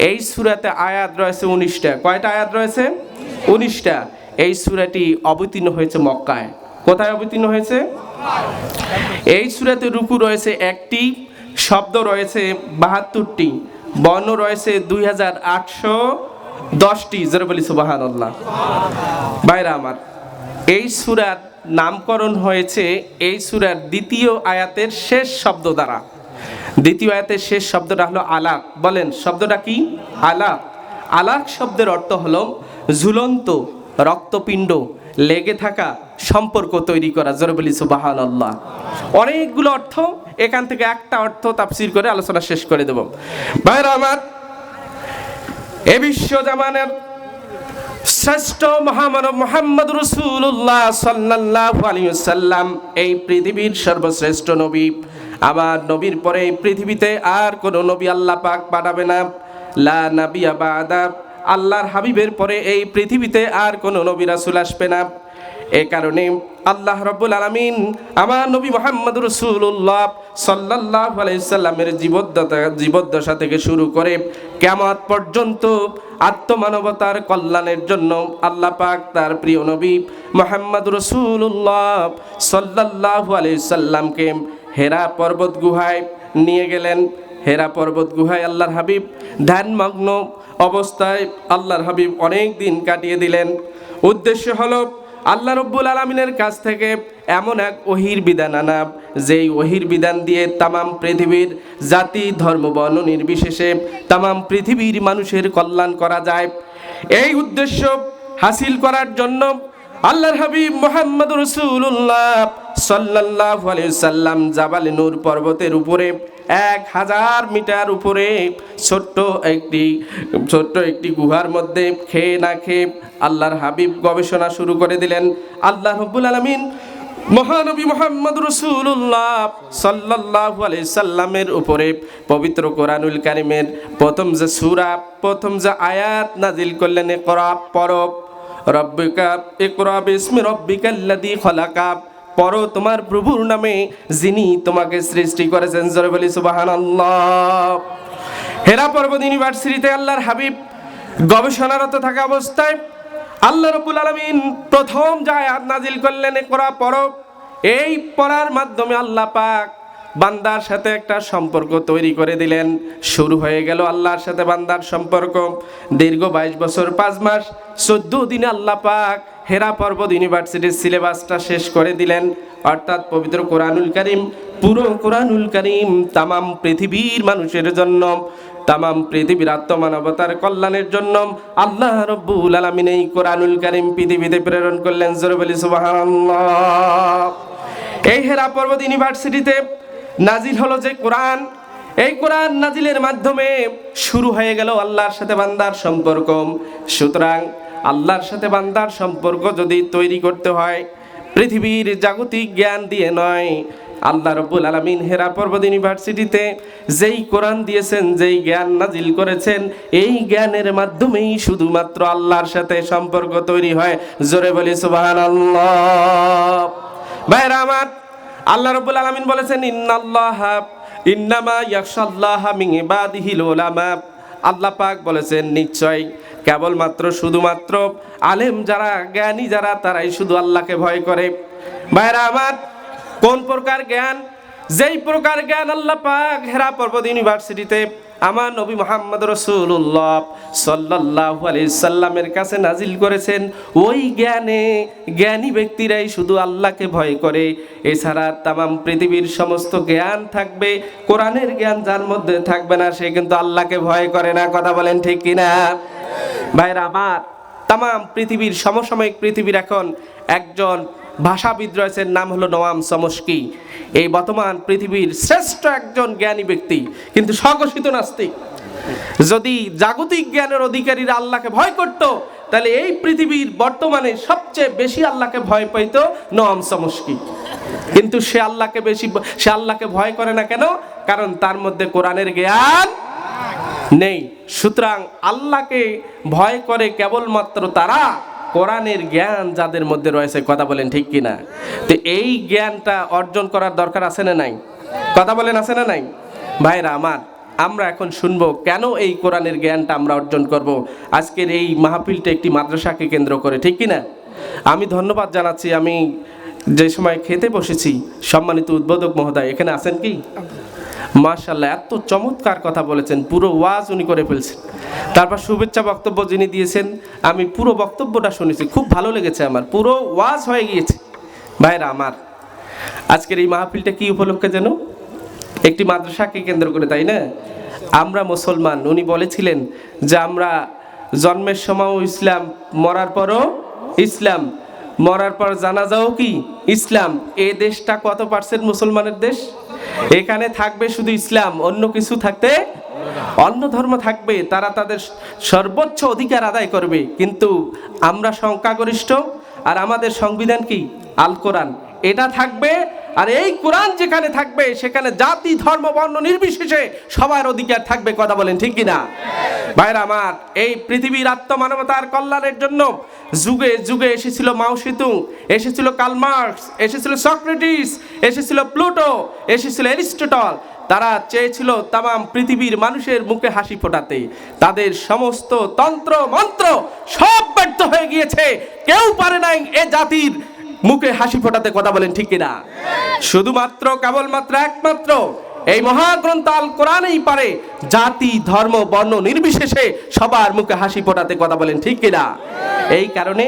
এই সূরাতে আয়াত রয়েছে 19টা। কয়টা আয়াত রয়েছে? 19টা। এই সূরাটি অবতীর্ণ হয়েছে মক্কায়। কোথায় অবতীর্ণ হয়েছে? এই সূরাতে রুকু রয়েছে 1টি, শব্দ রয়েছে 72টি, বর্ণ রয়েছে 2810টি। জোরে বলি সুবহানাল্লাহ। ভাইরা আমার, এই সূরার নামকরণ হয়েছে এই সূরার দ্বিতীয় আয়াতের শেষ শব্দ দ্বারা। দ্বিতীয় আয়াতের শেষ শব্দটা হলো আলাক। বলেন শব্দটা কি? আলাক। আলাক শব্দের অর্থ হলো ঝুলন্ত রক্তপিণ্ড লেগে থাকা সম্পর্ক তৈরি করা। জোরে বলি সুবহানাল্লাহ। অনেকগুলো অর্থ, এখান থেকে একটা অর্থ তাফসীর করে আলোচনা শেষ করে দেব। ভাইরা আমার, এ বিশ্ব জামানের শ্রেষ্ঠ মহামানব মুহাম্মদ রাসূলুল্লাহ সাল্লাল্লাহু আলাইহি ওয়াসাল্লাম এই পৃথিবীর সর্বশ্রেষ্ঠ নবী। আমার নবীর পরে এই পৃথিবীতে আর কোনো নবী আল্লাহ পাক পাঠাবে না। লা নাবিয়্যা বা'দা, আল্লাহর হাবিবের পরে এই পৃথিবীতে আর কোনো নবী রাসূল আসবে না। এই কারণে আল্লাহ রাব্বুল আলামিন আমার নবী মুহাম্মদ রাসূলুল্লাহ সাল্লাল্লাহু আলাইহি সাল্লামের জীবদ্দশা থেকে শুরু করে কিয়ামত পর্যন্ত আত্মমানবতার কল্যাণের জন্য আল্লাহ পাক তার প্রিয় নবী মুহাম্মদ রাসূলুল্লাহ সাল্লাল্লাহু আলাইহি সাল্লামকে হেরা পর্বত গুহায় নিয়ে গেলেন। হেরা পর্বত গুহায় আল্লাহর হাবিব ধ্যানমগ্ন অবস্থায় আল্লাহর হাবিব অনেক দিন কাটিয়ে দিলেন। উদ্দেশ্য হলো আল্লাহ রব্বুল আলামিনের কাছ থেকে এমন এক ওহির বিধান আনা, যেই ওহির বিধান দিয়ে তামাম পৃথিবীর জাতি ধর্ম বর্ণ নির্বিশেষে তামাম পৃথিবীর মানুষের কল্যাণ করা যায়। এই উদ্দেশ্য হাসিল করার জন্য আল্লাহর হাবিব মুহাম্মদ রাসূলুল্লাহ সাল্লাল্লাহু আলাইহি সাল্লাম জাবালে নূর পর্বতের উপরে 1000 মিটার উপরে ছোট্ট একটি গুহার মধ্যে খেয়ে না খেয়ে আল্লাহর হাবিব গবেষণা শুরু করে দিলেন। আল্লাহ রাব্বুল আলামিন মহানবী মুহাম্মদ রাসূলুল্লাহ সাল্লাল্লাহু আলাইহি সাল্লামের উপরে পবিত্র কোরআনুল কারীমের প্রথম যে সূরা, প্রথম যে আয়াত নাজিল করলেন, ইকরা পড়ো রব্বিকা ইকরা বিসমি রব্বিকাল্লাযী খলাকা, পড়ো তোমার প্রভুর নামে যিনি তোমাকে সৃষ্টি করেছেন। জোরে বলি সুবহানাল্লাহ। হেরা পর্বত ইউনিভার্সিটিতে আল্লাহর হাবিব গবেষণারত থাকা অবস্থায় আল্লাহ রাব্বুল আলামিন প্রথম যে আয়াত নাজিল করলেন, ইকরা পড়ো। এই পড়ার মাধ্যমে আল্লাহ পাক বান্দার সাথে একটা সম্পর্ক তৈরি করে দিলেন। শুরু হয়ে গেল আল্লাহর সাথে বান্দার সম্পর্ক। দীর্ঘ 22 বছর 5 মাস 14 দিনে আল্লাহ পাক হেরা পর্বত ইউনিভার্সিটির সিলেবাসটা শেষ করে দিলেন। অর্থাৎ পবিত্র কোরআনুল কারীম, পুরো কোরআনুল কারীম তামাম পৃথিবীর মানুষের জন্য, তামাম পৃথিবীর আত্মমানবতার কল্যাণের জন্য আল্লাহ রাব্বুল আলামিন এই কোরআনুল কারীম পৃথিবীতে প্রেরণ করলেন। জোরে বলি সুবহানাল্লাহ। এই হেরা পর্বত ইউনিভার্সিটিতে নাজিল হলো যে কোরআন, এই কোরআন নাজিলের মাধ্যমে শুরু হয়ে গেল আল্লাহর সাথে বান্দার সম্পর্ক। সুতরাং আল্লাহর সাথে বান্দার সম্পর্ক যদি তৈরি করতে হয় পৃথিবীর জাগতিক জ্ঞান দিয়ে নয়, আল্লাহ রাব্বুল আলামিন হেরা পর্বত ইউনিভার্সিটিতে যেই কোরআন দিয়েছেন, যেই জ্ঞান নাজিল করেছেন, এই জ্ঞানের মাধ্যমেই শুধুমাত্র আল্লাহর সাথে সম্পর্ক তৈরি হয়। জোরে বলি সুবহানাল্লাহ। ভাইরা আমার, আল্লাহ রাব্বুল আলামিন বলেছেন ইন্নামা ইয়াখশাল্লাহা মিন ইবাদিহিল উলামা। আল্লাহ পাক বলেছেন নিশ্চয় কেবলমাত্র শুধুমাত্র আলেম যারা, জ্ঞানী যারা, তারাই শুধু আল্লাহকে ভয় করে। ভাইরা আমার, কোন প্রকার জ্ঞান? যেই প্রকার জ্ঞান আল্লাহ পাক হেরা পর্বত ইউনিভার্সিটিতে আমার নবী মুহাম্মদ রাসূলুল্লাহ সাল্লাল্লাহু আলাইহি সাল্লামের কাছে নাজিল করেছেন, ওই জ্ঞানে জ্ঞানী ব্যক্তিরাই শুধু আল্লাহকে ভয় করে। এছাড়া তামাম পৃথিবীর সমস্ত জ্ঞান থাকবে, কোরআনের জ্ঞান যার মধ্যে থাকবে না সে কিন্তু আল্লাহকে ভয় করে না। কথা বলেন ঠিক কিনা? ভাইরা আমার, তামাম পৃথিবীর সমসাময়িক পৃথিবীর এখন একজন ভাষাবিদ রয়েছেন, নাম হলো নোয়াম চমস্কি। এই বর্তমান পৃথিবীর শ্রেষ্ঠ একজন জ্ঞানী ব্যক্তি, কিন্তু স্বঘোষিত নাস্তিক। যদি জাগতিক জ্ঞানের অধিকারীরা আল্লাহকে ভয় করত, তাহলে এই পৃথিবীর বর্তমানে সবচেয়ে বেশি আল্লাহকে ভয় পাইতো নোয়াম চমস্কি। কিন্তু সে আল্লাহকে ভয় করে না কেন? কারণ তার মধ্যে কোরআনের জ্ঞান নেই। সুতরাং আল্লাহকে ভয় করে কেবলমাত্র তারা কোরআনের জ্ঞান যাদের মধ্যে রয়েছে। কথা বলেন ঠিক কিনা? তো এই জ্ঞানটা অর্জন করার দরকার আছে না নাই? কথা বলেন আছে না নাই? ভাইরা আমার, আমরা এখন শুনবো কেন এই কোরআনের জ্ঞানটা আমরা অর্জন করব আজকের এই মাহফিলটা একটি মাদ্রাসাকে কেন্দ্র করে, ঠিক কিনা? আমি ধন্যবাদ জানাচ্ছি, আমি যে সময় খেতে বসেছি সম্মানিত উদ্বোধক মহোদয় এখানে আছেন কি? মাশাআল্লাহ, এত চমৎকার কথা বলেছেন, পুরো ওয়াজ উনি করে ফেলছেন। তারপর শুভেচ্ছা বক্তব্য যিনি দিয়েছেন, আমি পুরো বক্তব্যটা শুনেছি, খুব ভালো লেগেছে, আমার পুরো ওয়াজ হয়ে গিয়েছে। ভাইরা আমার, আজকের এই মাহফিলটা কি উপলক্ষে যেন? একটি মাদ্রাসাকে কেন্দ্র করে, তাই না? আমরা মুসলমান, উনি বলেছিলেন যে আমরা জন্মের সময়ও ইসলাম, মরার পরও ইসলাম, মরার পর জানাজাও কি ইসলাম। এই দেশটা কত পার্সেন্ট মুসলমানের দেশ? এখানে থাকবে শুধু ইসলাম, অন্য কিছু থাকতে, অন্য ধর্ম থাকবে, তারা তাদের সর্বোচ্চ অধিকার আদায় করবে। কিন্তু আমরা সংখ্যাগরিষ্ঠ, আর আমাদের সংবিধান কি? আল কোরআন, এটা থাকবে। আর এই কোরআন যেখানে থাকবে সেখানে জাতি ধর্ম বর্ণ নির্বিশেষে সবার অধিকার থাকবে। কথা বলেন ঠিক কিনা? ভাইরা আমার, এই পৃথিবীর আত্মমানবতার কল্যাণের জন্য যুগে যুগে এসেছিল মাও সেতুং, এসেছিল কার্ল মার্কস, এসেছিল সক্রেটিস, এসেছিল প্লুটো, এসেছিল অ্যারিস্টটল। তারা চেয়েছিল তামাম পৃথিবীর মানুষের মুখে হাসি ফোটাতে। তাদের সমস্ত তন্ত্র মন্ত্র সব ব্যর্থ হয়ে গিয়েছে, কেউ পারে নাই এ জাতির মুখে হাসি ফোটাতে। কথা বলেন ঠিক কিনা? শুধুমাত্র কেবলমাত্র একমাত্র এই মহাগ্রন্থ আল কোরআনই পারে জাতি ধর্ম বর্ণ নির্বিশেষে সবার মুখে হাসি ফোটাতে। কথা বলেন ঠিক কিনা? এই কারণে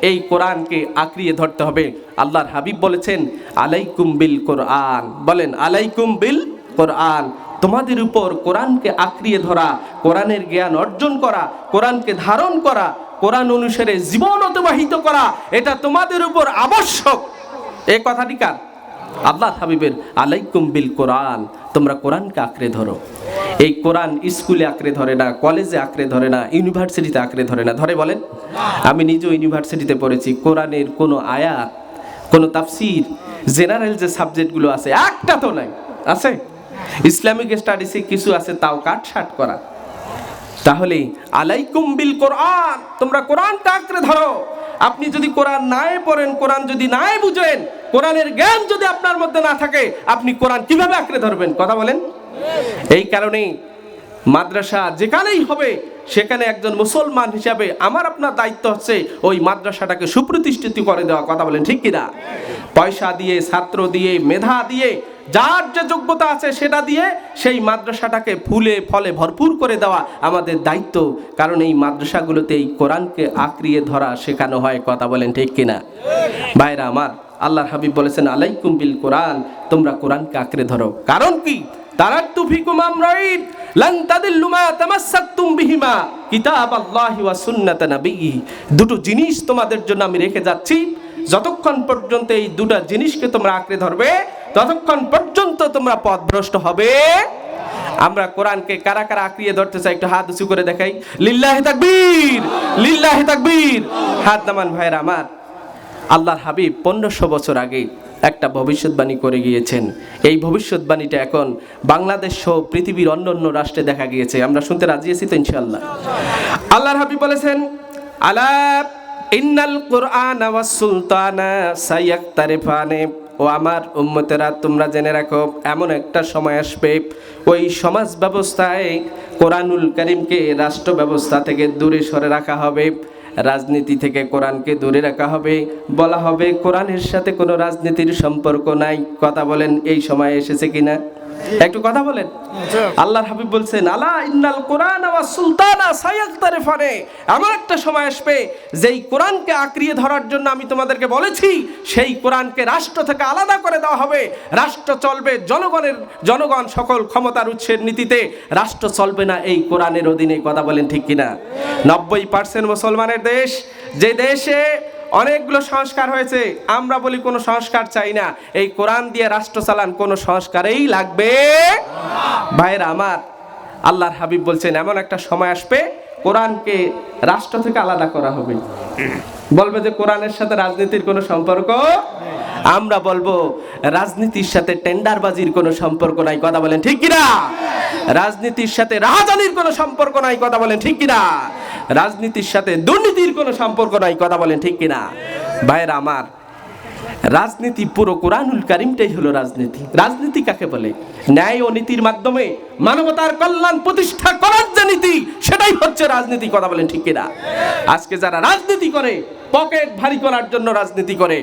এই কোরআনকে আঁকড়িয়ে ধরতে হবে। আল্লাহর হাবিব বলেছেন আলাইকুম বিল কোরআন, বলেন আলাইকুম বিল কোরআন, তোমাদের উপর কোরআনকে আঁকড়িয়ে ধরা, কোরআনের জ্ঞান অর্জন করা, কোরআনকে ধারণ করা, কোরআন অনুসারে জীবন অতিবাহিত করা, এটা তোমাদের উপর আবশ্যক। এই কথাটি কার? আল্লাহর হাবিবের। আলাইকুম বিল কোরআন, তোমরা কোরআনকে আঁকড়ে ধরো। এই কোরআন স্কুলে আঁকড়ে ধরে না, কলেজে আঁকড়ে ধরে না, ইউনিভার্সিটিতে আঁকড়ে ধরে না। ধরে বলেন? আমি নিজেও ইউনিভার্সিটিতে পড়েছি। কোরআনের কোনো আয়াত, কোনো তাফসির, জেনারেল যে সাবজেক্টগুলো আছে একটা তো নাই। আছে ইসলামিক স্টাডিজে কিছু আছে, তাও কাটছাট করা। তাহলে আলাইকুম বিল কোরআন, তোমরা কোরআনকে আঁকড়ে ধরো। আপনি যদি কোরআন নাই পড়েন, কোরআন যদি নাই বুঝেন, কোরআনের জ্ঞান যদি আপনার মধ্যে না থাকে, আপনি কোরআন কিভাবে আঁকড়ে ধরবেন? কথা বলেন। এই কারণেই মাদ্রাসা যেখানেই হবে সেখানে একজন মুসলমান হিসাবে আমার আপনার দায়িত্ব হচ্ছে ওই মাদ্রাসাটাকে সুপ্রতিষ্ঠিত করে দেওয়া। কথা বলেন ঠিক কিনা? পয়সা দিয়ে, ছাত্র দিয়ে, মেধা দিয়ে, যার যে যোগ্যতা আছে সেটা দিয়ে সেই মাদ্রাসাটাকে ফুলে ফলে ভরপুর করে দেওয়া আমাদের দায়িত্ব। কারণ এই মাদ্রাসাগুলোতে এই কোরআনকে আঁকড়িয়ে ধরা শেখানো হয়। কথা বলেন ঠিক কিনা? ভাইরা আমার, আল্লাহর হাবিব বলেছেন আলাইকুম বিল কোরআন, তোমরা কোরআনকে আঁকড়ে ধরো। কারণ কি? তারাকতু ফিকুম আমরাইন লান তাদিল্লু মা তামাসসাকতুম বিহিমা কিতাবাল্লাহি ওয়া সুন্নাত নবিয়্যি। দুটো জিনিস তোমাদের জন্য আমি রেখে যাচ্ছি, যতক্ষণ পর্যন্ত এই দুটো জিনিসকে তোমরা আঁকড়ে ধরবে ততক্ষণ পর্যন্ত তোমরা পথভ্রষ্ট হবে। আমরা কোরআনকে কারা কারা আঁকড়িয়ে ধরতে চাই? একটু হাত উঁচু করে দেখাই। লিল্লাহি তাকবীর, লিল্লাহি তাকবীর। হাত নামান ভাইরা আমার। আল্লাহর হাবিব 1500 বছর আগে একটা ভবিষ্যৎবাণী করে গিয়েছেন। এই ভবিষ্যৎবাণীটা এখন বাংলাদেশ সহ পৃথিবীর অন্য অন্য রাষ্ট্রে দেখা গিয়েছে। আমরা শুনতে রাজি আছি তো ইনশাআল্লাহ? আল্লাহর হাবিব বলেছেন আলা ইন্নাল কুরআনা ওয়াস সুলতানা সায়াক্তারিফানে। ও আমার উম্মতেরা, তোমরা জেনে রাখো এমন একটা সময় আসবে ওই সমাজ ব্যবস্থায় কোরআনুল কারীমকে রাষ্ট্র ব্যবস্থা থেকে দূরে সরে রাখা হবে, রাজনীতি থেকে কোরআনকে দূরে রাখা হবে, বলা হবে কোরআনের সাথে কোনো রাজনীতির সম্পর্ক নাই। কথা বলেন, এই সময় এসেছে কিনা? একটু কথা বলেন। আল্লাহর হাবিব বলছেন আলা ইন্নাল কোরআন ওয়াস সুলতানা সায়াক্তারিফানে। এমন একটা সময় আসবে যেই কোরআনকে আঁকড়িয়ে ধরার জন্য আমি তোমাদেরকে বলেছি সেই কোরআনকে রাষ্ট্র থেকে আলাদা করে দেওয়া হবে। রাষ্ট্র চলবে জনগণ সকল ক্ষমতার উৎসের নীতিতে, রাষ্ট্র চলবে না এই কোরআনের অধীনে। কথা বলেন ঠিক কিনা? 90% মুসলমানের দেশ, যে দেশে অনেকগুলো সংস্কার হয়েছে, আমরা বলি কোনো সংস্কার চাই না, এই কোরআন দিয়ে রাষ্ট্র চালান, কোনো সংস্কারেই লাগবে ভাইরা আমার। আল্লাহর হাবিব বলছেন এমন একটা সময় আসবে কোরআনকে রাষ্ট্র থেকে আলাদা করা হবে। বলবে যে কোরআনের সাথে রাজনীতির কোনো সম্পর্ক, আমরা বলবো রাজনীতির সাথে টেন্ডারবাজির কোনো সম্পর্ক নাই। কথা বলেন ঠিক কিনা? রাজনীতির সাথে রাহাজানির কোনো সম্পর্ক নাই। কথা বলেন ঠিক কিনা? রাজনীতির সাথে দুর্নীতির কোনো সম্পর্ক নাই। কথা বলেন ঠিক কিনা? ভাইরা আমার, রাজনীতি, পুরো কোরআনুল কারীমটাই হলো রাজনীতি। রাজনীতি কাকে বলে? ন্যায় ও নীতির মাধ্যমে মানবতার কল্যাণ প্রতিষ্ঠা করার যে নীতি, সেটাই হচ্ছে রাজনীতি। কথা বলেন ঠিক কিনা? আজকে যারা রাজনীতি করে পকেট ভারী করার জন্য রাজনীতি করে,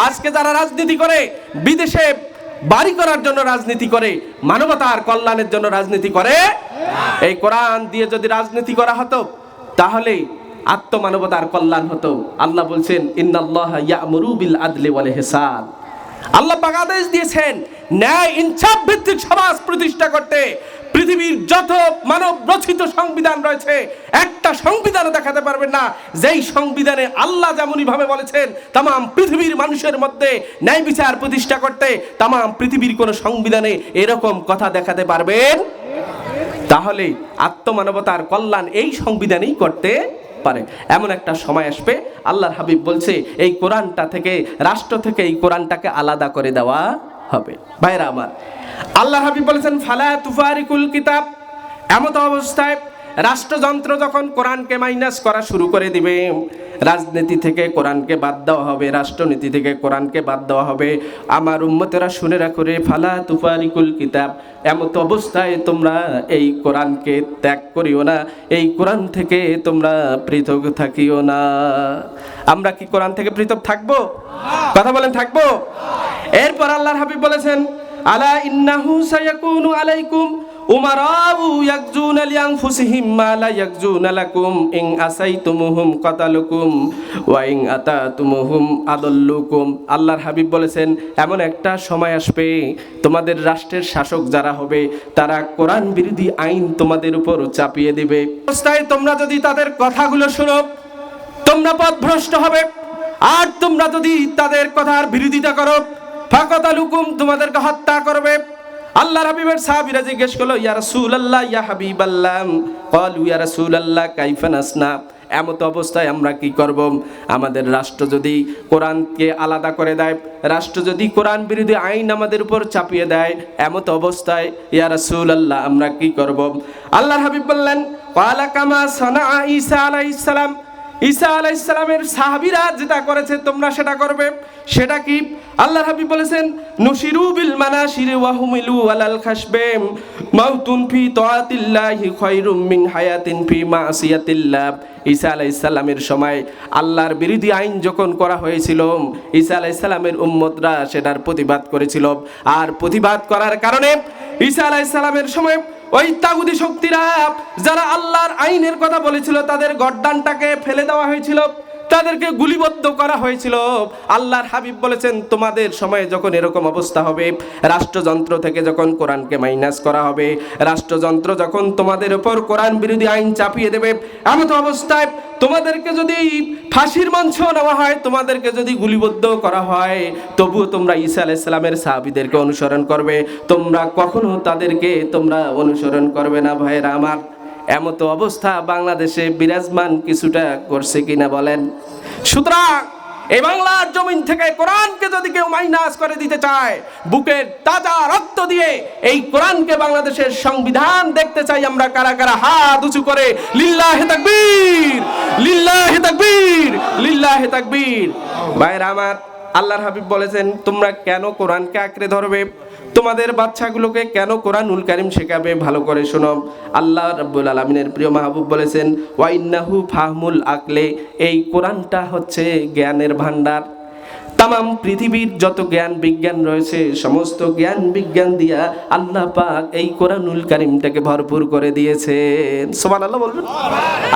আজকে যারা রাজনীতি করে বিদেশে বাড়ি করার জন্য রাজনীতি করে, মানবতার কল্যাণের জন্য রাজনীতি করে। এই কোরআন দিয়ে যদি রাজনীতি করা হতো তাহলে আত্মমানবতার কল্যাণ হতো। আল্লাহ বলছেন ইন্নাল্লাহা ইয়া'মুরু বিল আদলি ওয়াল ইহসান। আল্লাহ পাক আদেশ দিয়েছেন ন্যায় ইনসাফ ভিত্তিক সমাজ প্রতিষ্ঠা করতে। পৃথিবীর যত মানব রচিত সংবিধান রয়েছে, একটা সংবিধানও দেখাতে পারবেন না যেই সংবিধানে আল্লাহ যেমনই ভাবে বলেছেন তাম পৃথিবীর মানুষের মধ্যে ন্যায় বিচার প্রতিষ্ঠা করতে, তাম পৃথিবীর কোন সংবিধানে এরকম কথা দেখাতে পারবেন? তাহলে আত্মমানবতার কল্যাণ এই সংবিধানেই করতে পারে। এমন একটা সময় আসবে, আল্লাহর হাবিব বলছে এই কোরআনটা থেকে, রাষ্ট্র থেকে এই কোরআনটাকে আলাদা করে দেওয়া হবে। ভাইরা আমার, আল্লাহর হাবিব বলেছেন ফালা তুফারিকুল কিতাব। এমত অবস্থায় রাষ্ট্রযন্ত্র যখন কোরআনকে মাইনাস করা শুরু করে দিবে, রাজনীতি থেকে কোরআনকে বাদ দেওয়া হবে, রাষ্ট্রনীতি থেকে কোরআনকে বাদ দেওয়া হবে, আমার উম্মতেরা শুনে রাখো রে, ফালা তুফারিকুল কিতাব। এমত অবস্থায় তোমরা এই কোরআনকে ত্যাগ করিও না, এই কোরআন থেকে তোমরা পৃথক থাকিও না। আমরা কি কোরআন থেকে পৃথক থাকবো? কথা বলেন, থাকবো? এরপর আল্লাহর হাবিব বলেছেন আলা ইন্নাহু সায়াকুনু আলাইকুম উমারাউ ইয়াকজুনা লিআনফুসিহিম মা লা ইয়াকজুনা লাকুম ইন আসাইতুমুহুম কাতালুকুম ওয়া ইন আতাতুমুহুম আদাল্লুকুম। আল্লাহর হাবিব বলেছেন এমন একটা সময় আসবে তোমাদের রাষ্ট্রের শাসক যারা হবে তারা কোরআন বিরোধী আইন তোমাদের উপর চাপিয়ে দিবে। অবস্থায় তোমরা যদি তাদের কথাগুলো শোনো তোমরা পথভ্রষ্ট হবে, আর তোমরা যদি তাদের কথার বিরোধিতা করো ফাকাতালুকুম, তোমাদেরকে হত্যা করবে। আল্লাহর হাবিবের সাহাবীরা জিজ্ঞেস করলো ইয়া রাসূলুল্লাহ ইয়া হাবিবাল্লাহ, ক্বালু ইয়া রাসূলুল্লাহ কাইফা নাসনা। এমত অবস্থায় আমরা কি করব? আমাদের রাষ্ট্র যদি কোরআনকে আলাদা করে দেয়, রাষ্ট্র যদি কোরআন বিরোধী আইন আমাদের উপর চাপিয়ে দেয়, এমত অবস্থায় ইয়া রাসূলুল্লাহ আমরা কি করব? আল্লাহর হাবিব বললেন ক্বালা কামা সানা ঈসা আলাইহিস সালাম। ঈসা আলাইহিস সালামের সাহাবীরা যেটা করেছে তোমরা সেটা করবে। সেটা কি? আল্লাহর হাবিব বলেছেন নুশিরু বিল মানাশির ওয়া হুমিলু আলাল খাশবিম মাউতুন ফি তাআতিল্লাহি খায়রুম মিন হায়াতিন ফি মাসিয়াতিল্লাহ। ঈসা আলাইহিস সালামের সময় আল্লাহর বিরোধী আইন যখন করা হয়েছিল, ঈসা আলাইহিস সালামের উম্মতরা সেটার প্রতিবাদ করেছিল, আর প্রতিবাদ করার কারণে ঈসা আলাইহিস সালামের সময় ওই তাগুতি শক্তিরা যারা আল্লাহর আইনের কথা বলেছিল তাদের গর্দানটাকে ফেলে দেওয়া হয়েছিল, তাদেরকে গুলিবদ্ধ করা হয়েছিল। আল্লাহর হাবিব বলেছেন তোমাদের সময়ে যখন এরকম অবস্থা হবে, রাষ্ট্রযন্ত্র থেকে যখন কোরআনকে মাইনাস করা হবে, রাষ্ট্রযন্ত্র যখন তোমাদের উপর কোরআন বিরোধী আইন চাপিয়ে দেবে, এমন অবস্থায় তোমাদেরকে যদি ফাঁসির মঞ্চ নেওয়া হয়, তোমাদেরকে যদি গুলিবদ্ধ করা হয়, তবুও তোমরা ঈসা আলাইহিস সালামের সাহাবীদেরকে অনুসরণ করবে, তোমরা কখনো তাদেরকে তোমরা অনুসরণ করবে না। ভাইরা আমার, এমতো অবস্থা বাংলাদেশে বিরাজমান কিছুটা করছে কিনা বলেন? সুতরাং এই বাংলার জমিন থেকে কোরআনকে যদি কেউ মাইনাস করে দিতে চায়, বুকের তাজা রক্ত দিয়ে এই কোরআনকে বাংলাদেশের সংবিধান দেখতে চাই আমরা। কারা কারা হাত উঁচু করে লিল্লাহে তাকবীর, লিল্লাহে তাকবীর, লিল্লাহে তাকবীর। ভাইরা আমার, আল্লাহর হাবিব বলেছেন তোমরা কেন কোরআনকে আঁকড়ে ধরবে, তোমাদের বাচ্চাগুলোকে কেন কোরআনুল কারীম শেখাবে? ভালো করে শোনো। আল্লাহ রাব্বুল আলামিনের প্রিয় মাহবুব বলেছেন ওয়া ইন্নাহু ফাহমুল আকলে, এই কোরআনটা হচ্ছে জ্ঞানের ভান্ডার। তামাম পৃথিবীর যত জ্ঞান বিজ্ঞান রয়েছে সমস্ত জ্ঞান বিজ্ঞান দিয়া আল্লাহ পাক এই কোরআনুল কারীমটাকে ভরপুর করে দিয়েছেন। সুবহানাল্লাহ বলবেন।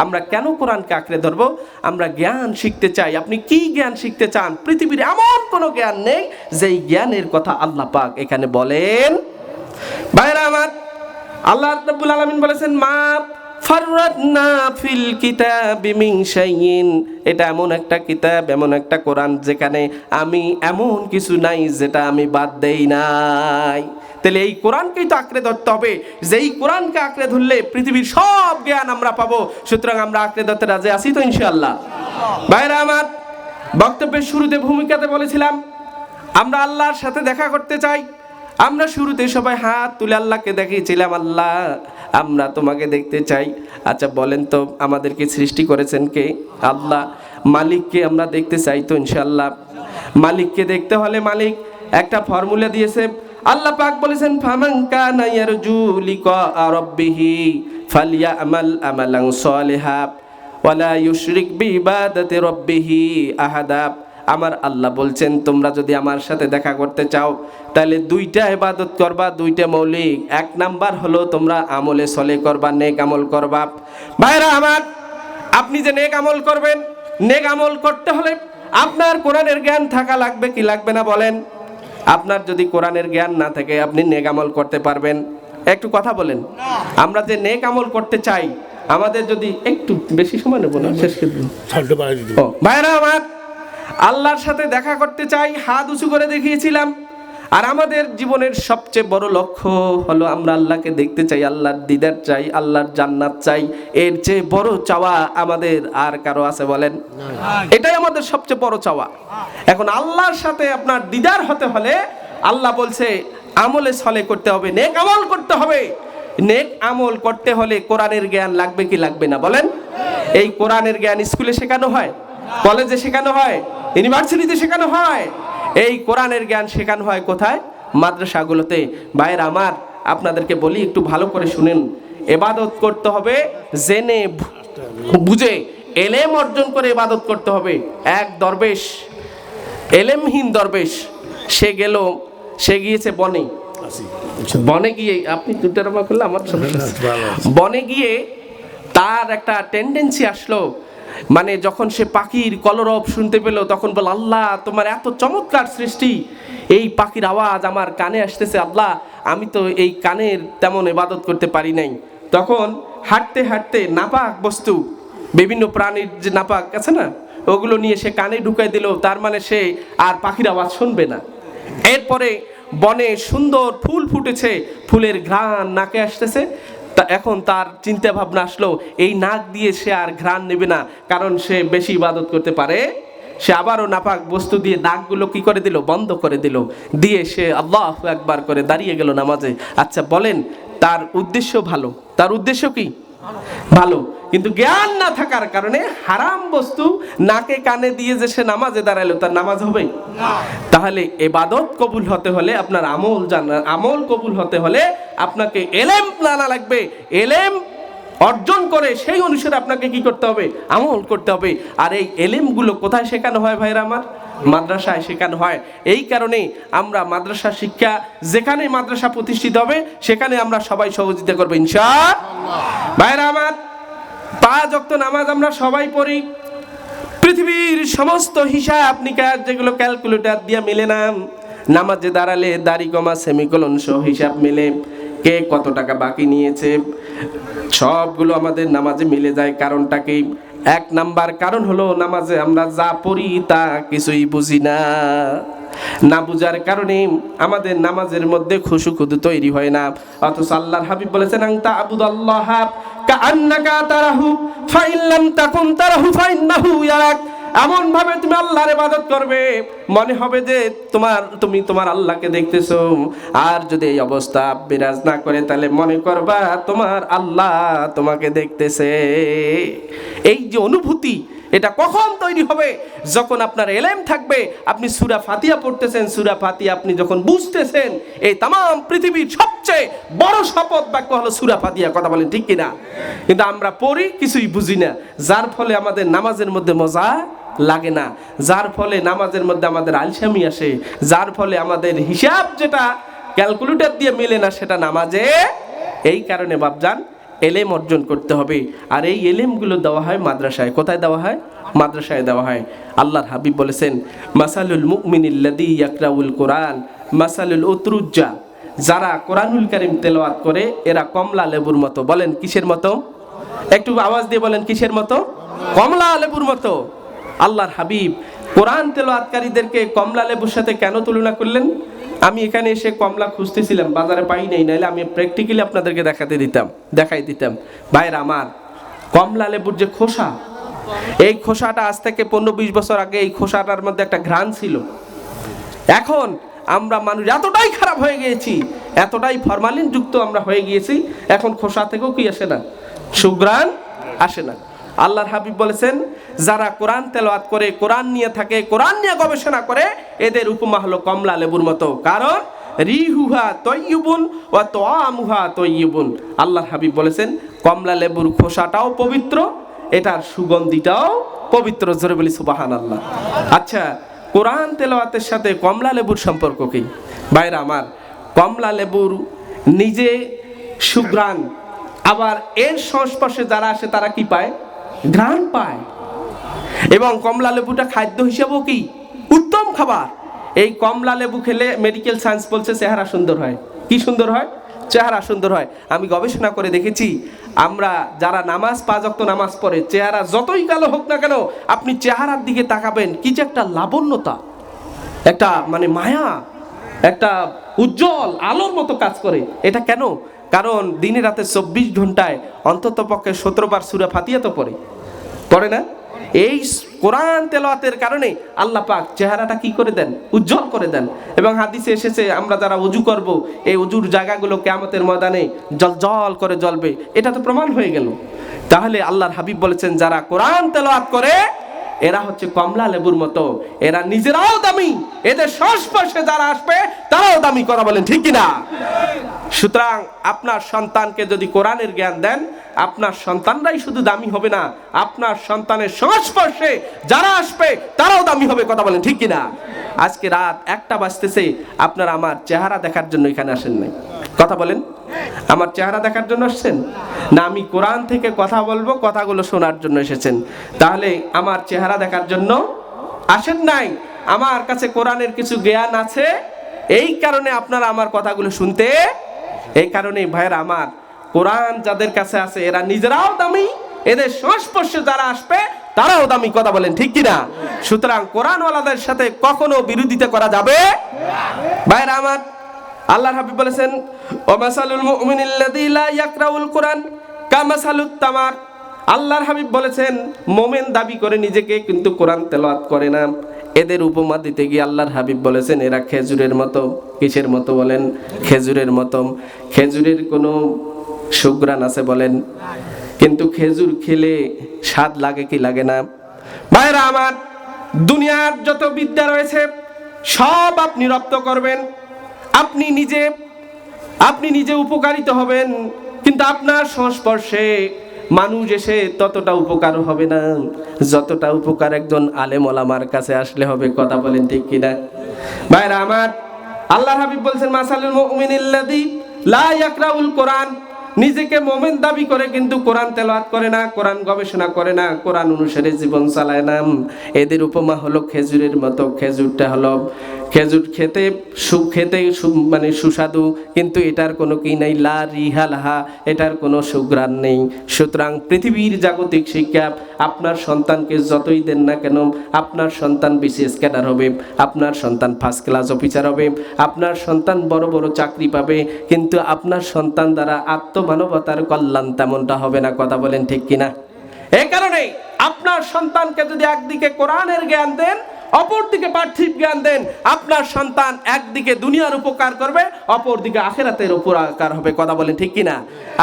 আমরা কেন কোরআনকে আঁকড়ে ধরবো? আমরা জ্ঞান শিখতে চাই। আপনি কি জ্ঞান শিখতে চান? পৃথিবীর এমন কোনো জ্ঞান নেই যেই জ্ঞানের কথা আল্লাহ পাক এখানে বলেন। ভাইরা আমার, আল্লাহ রাব্বুল আলামিন বলেছেন মা ফাররাতনা ফিল কিতাবি মিন শাইইন, এটা এমন একটা কিতাব, এমন একটা কোরআন যেখানে আমি এমন কিছু নাই যেটা আমি বাদ দেই নাই। তাহলে এই কোরআনকেই তো আঁকড়ে ধরতে হবে, যেই কোরআনকে আঁকড়ে ধরলে পৃথিবীর সব জ্ঞান আমরা পাবো। সুতরাং আমরা আঁকড়ে ধরতে রাজি আছি তো ইনশাআল্লাহ? ভাইরা আমার, বক্তব্যের শুরুতে ভূমিকাতে বলেছিলাম আমরা আল্লাহর সাথে দেখা করতে চাই। আমরা শুরুতে সবাই হাত তুলে আল্লাহকে দেখিয়েছিলাম আল্লাহ আমরা তোমাকে দেখতে চাই। আচ্ছা বলেন তো আমাদেরকে সৃষ্টি করেছেন কে? আল্লাহ। মালিককে আমরা দেখতে চাই তো ইনশাআল্লাহ। মালিককে দেখতে হলে মালিক একটা ফর্মুলা দিয়েছে। আল্লাহ পাক বলেছেন ফামান কানা ইয়ারজু লিকা রাব্বিহি ফালইয়ামাল আমালান সালিহা ওয়ালা ইউশরিক বিইবাদাতি রাব্বিহি আহাদা। আমার আল্লাহ বলছেন তোমরা যদি আমার সাথে দেখা করতে চাও তাহলে দুইটা ইবাদত করবা, দুইটা মৌলিক। এক নাম্বার হলো তোমরা আমলে সলে করবা, নেক আমল করবা। ভাইরা আমার, আপনি যে নেক আমল করবেন, নেক আমল করতে হলে আপনার কোরআনের জ্ঞান থাকা লাগবে কি লাগবে না বলেন? আপনার যদি কোরআনের জ্ঞান না থাকে আপনি নেক আমল করতে পারবেন? একটু কথা বলেন। আমরা যে নেক আমল করতে চাই, আমাদের যদি একটু বেশি সময় নেব না, শেষ করে দিন। ভাইরা আমার, আল্লাহর সাথে দেখা করতে চাই, হাত উঁচু করে দেখিয়েছিলাম। আর আমাদের জীবনের সবচেয়ে বড় লক্ষ্য হলো আমরা আল্লাহকে দেখতে চাই, আল্লাহর দিদার চাই, আল্লাহর জান্নাত চাই। এর চেয়ে বড় চাওয়া আমাদের আর কারো আছে বলেন? এটাই আমাদের সবচেয়ে বড় চাওয়া। এখন আল্লাহর সাথে আপনার দিদার হতে হলে আল্লাহ বলছে আমলে সলে করতে হবে, নেক আমল করতে হবে। নেক আমল করতে হলে কোরআনের জ্ঞান লাগবে কি লাগবে না বলেন? এই কোরআনের জ্ঞান স্কুলে শেখানো হয়, কলেজে শেখানো হয়, ইউনিভার্সিটিতে শেখানো হয়। এই কোরআনের জ্ঞান শেখানো হয় কোথায়? মাদ্রাসাগুলোতে। ভাইয়ের আমার, আপনাদেরকে বলি একটু ভালো করে শুনেন। ইবাদত করতে হবে জেনে বুঝে, এলেম অর্জন করে ইবাদত করতে হবে। এক দরবেশ, এলেমহীন দরবেশ, সে গিয়েছে বনে। বনে গিয়ে আপনি দুটো রকম করলে আমার বনে গিয়ে তার একটা টেন্ডেন্সি আসলো, মানে যখন সে পাখির কলরব শুনতে পেল তখন বল, আল্লাহ তোমার এত চমৎকার সৃষ্টি, এই পাখির আওয়াজ আমার কানে আসতেছে, আল্লাহ আমি তো এই কানের তেমন ইবাদত করতে পারি নাই। তখন হাঁটতে হাঁটতে নাপাক বস্তু, বিভিন্ন প্রাণীর যে নাপাক আছে না, ওগুলো নিয়ে সে কানে ঢুকাই দিল। তার মানে সে আর পাখির আওয়াজ শুনবে না। এরপরে বনে সুন্দর ফুল ফুটেছে, ফুলের ঘ্রাণ নাকে আসতেছে। তা এখন তার চিন্তা ভাবনা আসলো এই নাক দিয়ে সে আর ঘ্রাণ নেবে না, কারণ সে বেশি ইবাদত করতে পারে। সে আবারও নাপাক বস্তু দিয়ে নাকগুলো কি করে দিল? বন্ধ করে দিল। দিয়ে সে আল্লাহু আকবার করে দাঁড়িয়ে গেল নামাজে। আচ্ছা বলেন, তার উদ্দেশ্য ভালো, তার উদ্দেশ্য কি ভালো, কিন্তু জ্ঞান না থাকার কারণে হারাম বস্তু নাকে কানে দিয়ে যে সে নামাজে দাঁড়ালো, তার নামাজ হবে না। তাহলে ইবাদত কবুল হতে হলে আপনার আমল কবুল হতে হলে আপনাকে এলেম জানা লাগবে। এলেম অর্জন করে সেই অনুসারে আপনাকে কি করতে হবে? আমল করতে হবে। আর এই এলেমগুলো কোথায় শেখানো হয় ভাইরা আমার? মাদ্রাসায় শেখানো হয়। এই কারণে আমরা মাদ্রাসা শিক্ষা, যেখানে মাদ্রাসা প্রতিষ্ঠিত হবে সেখানে আমরা সবাই সহযোগিতা করবো ইনশাআল্লাহ। ভাইরা আমার, 5 ওয়াক্ত নামাজ আমরা সবাই পড়ি। পৃথিবীর সমস্ত হিসাব নিকাশ যেগুলো ক্যালকুলেটর দিয়ে মিলে না, নামাজে দাঁড়ালে দাড়ি কমা সেমিকোলন সহ হিসাব মিলে, কে কত টাকা বাকি নিয়েছে সবগুলো আমাদের নামাজে মিলে যায়। কারণটা কি? 1 নাম্বার কারণ হলো নামাজে আমরা যা পড়ি তা কিছুই বুঝি না। না বুঝার কারণে আমাদের নামাজের মধ্যে খুশু-খুদু তৈরি হয় না। অথচ আল্লাহর হাবিব বলেছেন আনতা আবুদাল্লাহ কাআন্নাকা তারাহু ফাইন লাম তাকুন তারাহু ফাইন্নাহু ইয়ারাক। এমন ভাবে তুমি আল্লাহর ইবাদত করবে মনে হবে যে তুমি তোমার আল্লাহকে দেখতেছো। আর যদি এই অবস্থা বিরাজ না করে তাহলে মনে করবা তোমার আল্লাহ তোমাকে দেখতেছে। এই যে অনুভূতি, এটা কখন তৈরি হবে? যখন আপনার এলেম থাকবে। আপনি সূরা ফাতিহা পড়তেছেন, সূরা ফাতিহা আপনি যখন বুঝতেছেন, এই তাম পৃথিবীর সবচেয়ে বড় শপথ বাক্য হলো সূরা ফাতিহা। কথা বলেন ঠিক কিনা? কিন্তু আমরা পড়ি, কিছুই বুঝি না, যার ফলে আমাদের নামাজের মধ্যে মজা লাগে না, যার ফলে নামাজের মধ্যে আমাদের আলসামি আসে, যার ফলে আমাদের হিসাব যেটা ক্যালকুলেটর দিয়ে মেলে না সেটা নামাজে। এই কারণে বাপজান এলেম অর্জন করতে হবে। আর এই এলেমগুলো দেওয়া হয় মাদ্রাসায়। কোথায় দেওয়া হয়? মাদ্রাসায় দেওয়া হয়। আল্লাহর হাবিব বলেছেন মাসালুল মুমিনিল্লাযী ইয়াকরাউল কোরআন মাসালুল উতরুজ্জা। যারা কোরআনুল কারীম তেলাওয়াত করে এরা কমলা লেবুর মতো। বলেন কিসের মতো? একটু আওয়াজ দিয়ে বলেন কিসের মতো? কমলা লেবুর মতো। আল্লাহর হাবিব কোরআন তেলাওয়াতকারীদেরকে কমলা লেবুর সাথে কেন তুলনা করলেন? আমি এখানে এসে কমলা খুঁজতেছিলাম, বাজারে পাই নাই, নাইলে আমি প্র্যাকটিক্যালি আপনাদেরকে দেখাই দিতাম। ভাইরা আমার, কমলা লেবুর যে খোসা, এই খোসাটা আজ থেকে 15-20 বছর আগে এই খোসাটার মধ্যে একটা ঘ্রাণ ছিল। এখন আমরা মানুষ এতটাই খারাপ হয়ে গিয়েছি, এতটাই ফরমালিন যুক্ত আমরা হয়ে গিয়েছি, এখন খোসা থেকেও কি আসে না, সুঘ্রাণ আসে না। আল্লাহর হাবিব বলেছেন, যারা কোরআন তেলাওয়াত করে, কোরআন নিয়ে থাকে, কোরআন নিয়ে গবেষণা করে, এদের উপমা হলো কমলা লেবুর মতো। কারণ রিহুহা তয়্যিবুন ওয়া তাআমুহা তয়্যিবুন। আল্লাহর হাবিব বলেছেন, কমলা লেবুর খোসাটাও পবিত্র, এটার সুগন্ধিটাও পবিত্র। জোরে বলি সুবহানাল্লাহ। আচ্ছা, কোরআন তেলাওয়াতের সাথে কমলা লেবুর সম্পর্ক কি? ভাইরা আমার, কমলা লেবুর নিজে সুঘ্রাণ, আবার এর সংস্পর্শে যারা আসে তারা কি পায়? ঘ্রাণ পায়। এবং কমলা লেবুটা খাদ্য হিসেবেও কি উত্তম খাবার। এই কমলা লেবু খেলে মেডিকেল সায়েন্স বলছে চেহারা সুন্দর হয়। কি সুন্দর হয়? চেহারা সুন্দর হয়। আমি গবেষণা করে দেখেছি, আমরা যারা নামাজ 5 ওয়াক্ত নামাজ পড়ে, চেহারা যতই কালো হোক না কেন, আপনি চেহারার দিকে তাকাবেন, কি যে একটা লাবণ্যতা, একটা মানে মায়া, একটা উজ্জ্বল আলোর মতো কাজ করে। এটা কেন? কারণ দিনে রাতে 24 ঘন্টায় অন্তত পক্ষে 17 বার সূরা ফাতিহা তো পড়ে না? এই কোরআন তেলাওয়াতের কারণে আল্লাহ পাক চেহারাটা কি করে দেন? উজ্জ্বল করে দেন। এবং হাদিসে এসেছে, আমরা যারা ওযু করব, এই ওযুর জায়গাগুলো কিয়ামতের ময়দানে জল করে জ্বলবে। এটা তো প্রমাণ হয়ে গেল। তাহলে আল্লাহর হাবিব বলেছেন, যারা কোরআন তেলাওয়াত করে এরা হচ্ছে কমলা লেবুর মতো, এরা নিজেরাও দামি, এদের সংস্পর্শে যারা আসবে তারাও দামি। কথা বলেন ঠিক কিনা? সুতরাং আপনার সন্তানকে যদি কোরআনের জ্ঞান দেন, আপনার সন্তানরাই শুধু দামি হবে না, আপনার সন্তানের সংস্পর্শে যারা আসবে তারাও দামি হবে। কথা বলেন ঠিক কিনা? আজকে রাত 1টা বাজতেছে, আপনারা আমার চেহারা দেখার জন্য এখানে আসেন নাই। কথা বলেন, আমার চেহারা দেখার জন্য আসছেন না আমি কোরআন থেকে কথা বলবো, কথাগুলো শোনার জন্য এসেছেন? তাহলে আমার চেহারা দেখার জন্য আসেন নাই। আমার কাছে কোরআনের কিছু জ্ঞান আছে, এই কারণে আপনারা আমার কথাগুলো শুনতে। এই কারণে ভাইয়েরা আমার, কোরআন যাদের কাছে আছে এরা নিজেরাও দামি, এদের সংস্পর্শে যারা আসবে তারাও দামি। কথা বলেন ঠিক কিনা? সুতরাং কোরআনওয়ালাদের সাথে কখনো বিরোধিতা করা যাবে ভাইয়েরা আমার। আল্লাহর হাবিব বলেছেন, ওয়ামাসালুল মুমিনিল্লাযী লা ইয়াকরাউল কুরআন কামাসালুত তামার। আল্লাহর হাবিব বলেছেন, মুমিন দাবি করে নিজেকে কিন্তু কোরআন তেলাওয়াত করে না, এদের উপমা দিতে গিয়ে আল্লাহর হাবিব বলেছেন, এরা খেজুরের মতো। কিসের মতো বলেন? খেজুরের মতো। খেজুরের কোনো সুঘ্রাণ আছে বলেন? কিন্তু খেজুর খেলে স্বাদ লাগে কি লাগে না? ভাইরা আমার, দুনিয়ার যত বিদ্যা রয়েছে সব আপনি রপ্ত করবেন, আপনি নিজে উপকারিত হবেন, কিন্তু আপনার সংস্পর্শে মানুষ এসে ততটা উপকার হবে না যতটা উপকার একজন আলেম ওলামার কাছে আসলে হবে। কথা বলেন ঠিক কিনা? ভাইরা আমার, আল্লাহর হাবিব বলছেন, মাসালুল মুমিনিল্লাযী লা ইয়াকরাউল কোরআন। নিজেকে মুমিন দাবি করে কিন্তু কোরআন তেলাওয়াত করে না, কোরআন গবেষণা করে না, কোরআন অনুসারে জীবন চালায় না, এদের উপমা হলো খেজুরের মতো। খেজুরটা হলো, খেজুর খেতে মানে সুস্বাদু, কিন্তু এটার কোনো কি নাই, লা রিহা লাহা, এটার কোনো সুঘ্রাণ নেই। সুতরাং পৃথিবীর জাগতিক শিক্ষা আপনার সন্তানকে যতই দেন না কেন, আপনার সন্তান বিসিএস ক্যাডার হবে, আপনার সন্তান ফার্স্ট ক্লাস অফিসার হবে, আপনার সন্তান বড় বড় চাকরি পাবে, কিন্তু আপনার সন্তান দ্বারা আত্মমানবতার কল্যাণ তেমনটা হবে না। কথা বলেন ঠিক কিনা? এই কারণে আপনার সন্তানকে যদি একদিকে কোরআনের জ্ঞান দেন, অপরদিকে পার্থিব জ্ঞান দেন, আপনার সন্তান একদিকে দুনিয়ার উপকার করবে, অপরদিকে আখিরাতের উপকার হবে। কথা বলেন ঠিক কিনা?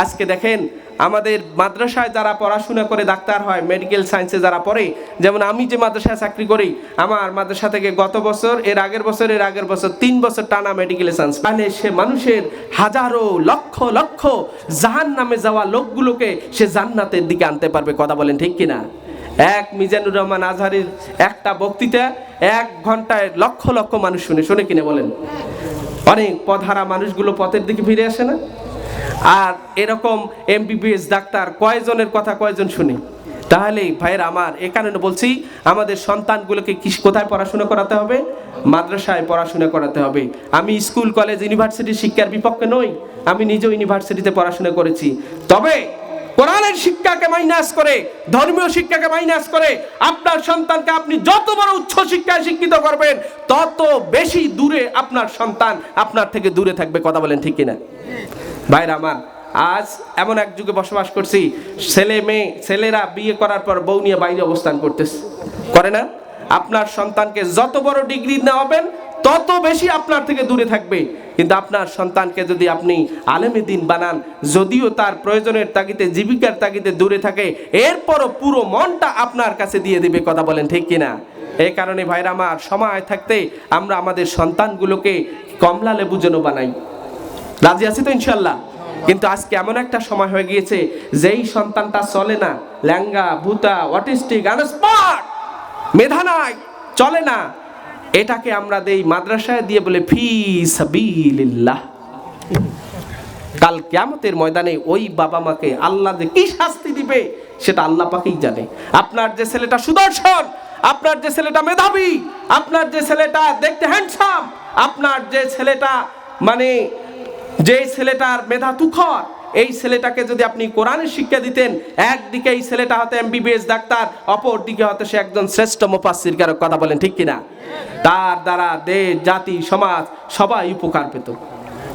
আজকে দেখেন, আমাদের মাদ্রাসায় যারা পড়াশোনা করে ডাক্তার হয়, মেডিকেল সায়েন্সে যারা পড়ে, যেমন আমি যে মাদ্রাসায় চাকরি করি, আমার মাদ্রাসা থেকে গত বছর, এর আগের বছর 3 বছর টানা মেডিকেল সায়েন্স, মানে সে মানুষের হাজারো লক্ষ লক্ষ জাহান্নামে যাওয়া লোকগুলোকে সে জান্নাতের দিকে আনতে পারবে। কথা বলেন ঠিক কিনা? এক মিজানুর রহমান আজহারির একটা বক্তৃতা 1 ঘন্টায় লক্ষ লক্ষ মানুষ শুনে কিনে বলেন? অনেক পথহারা মানুষগুলো পথের দিকে ফিরে আসে না? আর এরকম এমবিবিএস ডাক্তার কয়জনের কথা কয়জন শুনে? তাহলে ভাইয়ের আমার, এ কারণে বলছি, আমাদের সন্তানগুলোকে কোথায় পড়াশোনা করাতে হবে? মাদ্রাসায় পড়াশোনা করাতে হবে। আমি স্কুল কলেজ ইউনিভার্সিটির শিক্ষার বিপক্ষে নই, আমি নিজেও ইউনিভার্সিটিতে পড়াশোনা করেছি। তবে কোরআনের শিক্ষাকে মাইনাস করে, ধর্মীয় শিক্ষাকে মাইনাস করে আপনার সন্তানকে আপনি যত বড় উচ্চ শিক্ষায় শিক্ষিত করবেন, তত বেশি দূরে আপনার সন্তান আপনার থেকে দূরে থাকবে। কথা বলেন ঠিক কিনা? ভাইরা আমার, আজ এমন এক যুগে বসবাস করছি, ছেলেরা বিয়ে করার পর বউ নিয়ে বাইরে অবস্থান করতেছে, করে না? আপনার সন্তানকে যত বড় ডিগ্রি নেওয়াবেন তত বেশি আপনার থেকে দূরে থাকবে। কিন্তু আপনার সন্তানকে যদি আপনি আলেমে দ্বীন বানান, যদিও তার প্রয়োজনের তাগিদে, জীবিকার তাগিদে দূরে থাকে, এরপরও পুরো মনটা আপনার কাছে দিয়ে দিবে। কথা বলেন ঠিক কিনা? এই কারণে ভাইরা আমার, সময় থাকতে আমরা আমাদের সন্তানগুলোকে কমলা লেবু যেন বানাই। রাজি আছি তো ইনশাল্লাহ? কিন্তু আজকে এমন একটা সময় হয়ে গিয়েছে, যেই সন্তানটা চলে না, ল্যাঙ্গা, ভূতা, অটিস্টিক, আনস্মার্ট, মেধা নাই, চলে না, এটাকে আমরা দেই মাদ্রাসায় দিয়ে বলে ফি সাবিলিল্লাহ। কাল কিয়ামতের ময়দানে ওই বাবা মাকে আল্লাহ যে কি শাস্তি দিবে সেটা আল্লাহ পাকেই জানে। আপনার যে ছেলেটা সুদর্শন, আপনার যে ছেলেটা মেধাবী, আপনার যে ছেলেটা দেখতে হ্যান্ডসাম, আপনার যে ছেলেটা মানে যে ছেলেটার মেধা তুখর, এই ছেলেটাকে যদি আপনি কোরআনের শিক্ষা দিতেন, একদিকে এই ছেলেটা হতে এমবিবিএস ডাক্তার, অপর দিকে হতে সে একজন শ্রেষ্ঠ মুফাসসির কারক। কথা বলেন ঠিক কিনা? তার দ্বারা দেশ, জাতি, সমাজ সবাই উপকার পেত।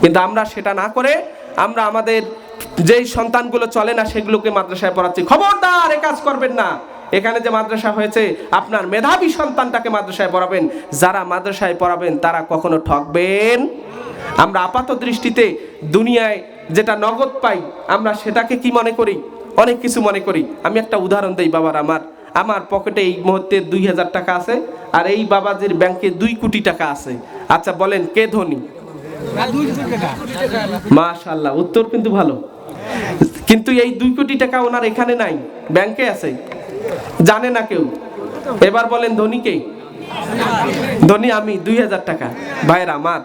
কিন্তু আমরা সেটা না করে আমরা আমাদের যেই সন্তানগুলো চলে না সেগুলোকে মাদ্রাসায় পড়াচ্ছি। খবরদার এ কাজ করবেন না। এখানে যে মাদ্রাসা হয়েছে, আপনার মেধাবী সন্তানটাকে মাদ্রাসায় পড়াবেন। যারা মাদ্রাসায় পড়াবেন তারা কখনো ঠকবেন। আমরা আপাত দৃষ্টিতে দুনিয়ায় যেটা নগদ পাই, আমরা সেটাকে কি মনে করি? অনেক কিছু মনে করি। আমি একটা উদাহরণ দেই বাবার, আমার পকেটে এই মুহূর্তে 2000 টাকা আছে, আর এই বাবাজির ব্যাংকে 2 কোটি টাকা আছে। আচ্ছা বলেন কে ধনী? মাশাআল্লাহ, উত্তর কিন্তু ভালো। কিন্তু এই 2 কোটি টাকা ওনার এখানে নাই, ব্যাংকে আছে, জানে না কেউ। এবার বলেন ধনী কে? ধনী আমি, 2000 টাকা। ভাইরা আমার,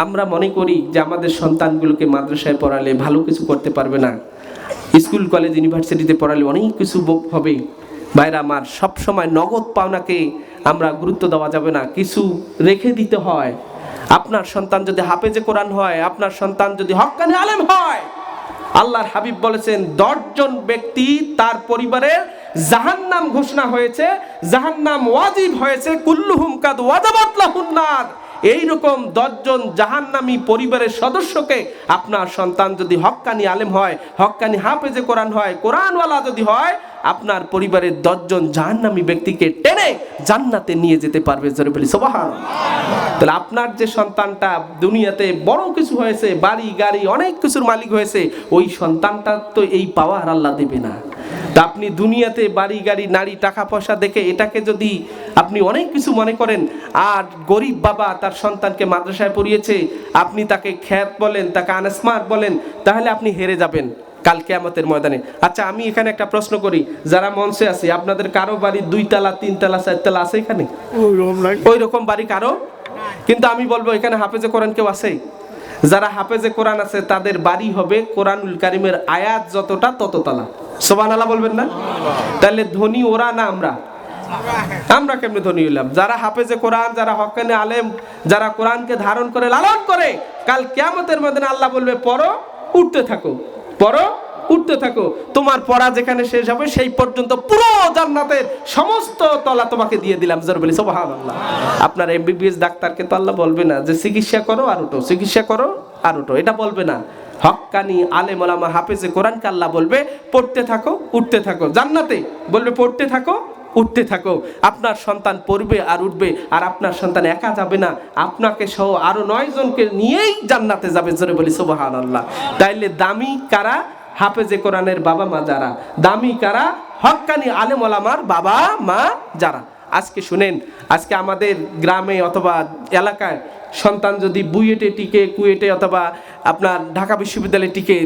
আমরা মনে করি যে আমাদের সন্তানগুলোকে মাদ্রাসায় পড়ালে ভালো কিছু করতে পারবে না, স্কুল কলেজ ইউনিভার্সিটিতে পড়ালে অনেক কিছু হবে। ভাইরা আমার, সবসময় নগদ পাওনাকে আমরা গুরুত্ব দেওয়া যাবে না, কিছু রেখে দিতে হয়। আপনার সন্তান যদি হাফেজে কোরআন হয়, আপনার সন্তান যদি হক্কানি আলেম হয়, আল্লাহর হাবিব বলেছেন 10 জন ব্যক্তি তার পরিবারের জাহান্নাম ঘোষণা হয়েছে, জাহান্নাম ওয়াজিব হয়েছে, কুল্লুহুম কাদ ওয়াজাবাত লাহুন নার। এইরকম 10 জন জাহান্নামী পরিবারের সদস্যকে আপনার সন্তান যদি হক্কানি আলেম হয়, হক্কানি হাফেজে কোরআন হয়, কোরআনওয়ালা যদি হয়, আপনার পরিবারের 10 জন জাহান্নামী ব্যক্তিকে টেনে জান্নাতে নিয়ে যেতে পারবে। জোরে বলি সুবহানাল্লাহ। তাহলে আপনার যে সন্তানটা দুনিয়াতে বড় কিছু হয়েছে, বাড়ি গাড়ি অনেক কিছুর মালিক হয়েছে, ওই সন্তানটা তো এই পাওয়ার আল্লাহ দেবে না। তা আপনি দুনিয়াতে বাড়ি গাড়ি, নারী, টাকা পয়সা দেখে এটাকে যদি আপনি অনেক কিছু মনে করেন, আর গরিব বাবা তার সন্তানকে মাদ্রাসায় পড়িয়েছে, আপনি তাকে খ্যাত বলেন, তাকে আনস্মার্ট বলেন, তাহলে আপনি হেরে যাবেন কাল কিয়ামতের ময়দানে। আচ্ছা আমি এখানে একটা প্রশ্ন করি, যারা মঞ্চে আছে, আপনাদের কারো বাড়ি 2 তলা 3 তলা 4 তলা আছে এখানে? ওই রকম বাড়ি কারো? কিন্তু আমি বলবো এখানে হাফেজে কোরআন কেউ আছে? যারা হাফেজে কোরআন আছে তাদের বাড়ি হবে কোরআনুল কারীমের আয়াত যতটা তত তলা। সুবহানাল্লাহ বলবেন না? তাহলে ধনী ওরা না আমরা? আমরা কেমনে ধনী হইলাম? যারা হাফেজে কোরআন, যারা হক্কানি আলেম, যারা কোরআনকে ধারণ করে লালন করে, কাল কিয়ামতের ময়দানে আল্লাহ বলবে পড়ো, উঠতে থাকো, পড়ো, উঠতে থাকো। তোমার পড়া যেখানে শেষ হবে সেই পর্যন্ত পুরো জান্নাতের সমস্ত তলা তোমাকে দিয়ে দিলাম। জোরে বলি সুবহানাল্লাহ। আপনার এমবিবিএস ডাক্তারকে তো আল্লাহ বলবে না যে চিকিৎসা করো আর উঠো, চিকিৎসা করো আর উঠো, এটা বলবে না। হক্কানি আলেম ওলামা হাফেজে কোরআনকে আল্লাহ বলবে পড়তে থাকো, উঠতে থাকো। জান্নাতে বলবে পড়তে থাকো, উঠতে থাকো। আপনার সন্তান পড়বে আর উঠবে, আর আপনার সন্তান একা যাবে না, আপনাকে সহ আরো 9 জনকে নিয়েই জান্নাতে যাবে। জোরে বলি সুবহানাল্লাহ। তাইলে দামি কারা? হাফেজে কোরআনের বাবা মা যারা, দামি কারা? হক্কানি আলেম ওলামার বাবা মা যারা। আজকে শুনেন, আজকে আমাদের গ্রামে অথবা এলাকায় সন্তান যদি বুয়েটে টিকে, কুয়েটে অথবা আপনার ঢাকা বিশ্ববিদ্যালয়ে টিকে,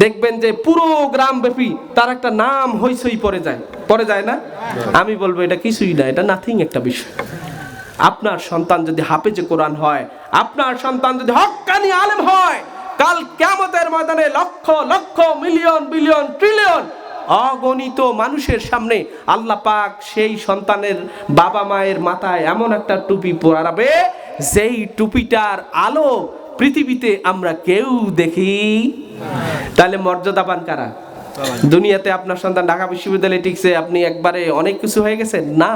দেখবেন যে পুরো গ্রাম ব্যাপী তার একটা নাম হইচই পড়ে যায় না? আমি বলবো এটা কিছুই না, এটা নাথিং একটা বিষয়। আপনার সন্তান যদি হাফেজে কোরআন হয়, আপনার সন্তান যদি হক্কানি আলেম হয়, কাল কিয়ামতের ময়দানে lakh lakh, million billion, trillion অগণিত মানুষের সামনে আল্লাহ পাক সেই সন্তানের বাবা মায়ের মাথায় এমন একটা টুপি পরাবে, যেই টুপিটার আলো পৃথিবীতে আমরা কেউ দেখি। তাহলে মর্যাদাবান কারা? দুনিয়াতে আপনার সন্তান ঢাকা বিশ্ববিদ্যালয়ে টিকছে, আপনি একবারে অনেক কিছু হয়ে গেছে না।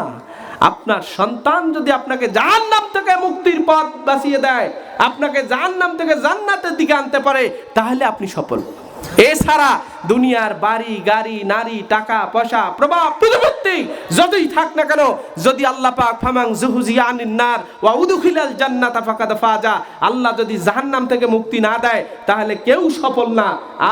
আপনার সন্তান যদি আপনাকে জাহান্নাম থেকে মুক্তির পথ বাঁচিয়ে দেয়, আপনাকে জাহান্নাম থেকে জান্নাতের দিকে আনতে পারে, তাহলে আপনি সফল। এছাড়া দুনিয়ার বাড়ি গাড়ি নারী টাকা পয়সা প্রভাব প্রতিপত্তি যতই থাক না কেন, যদি আল্লাহ পাক ফামান যুহজিয়া আনিন নার ওয়া উদখিলাল জান্নাতা ফাকাদ ফাজা, আল্লাহ যদি জাহান্নাম থেকে মুক্তি না দেয় তাহলে কেউ সফল না।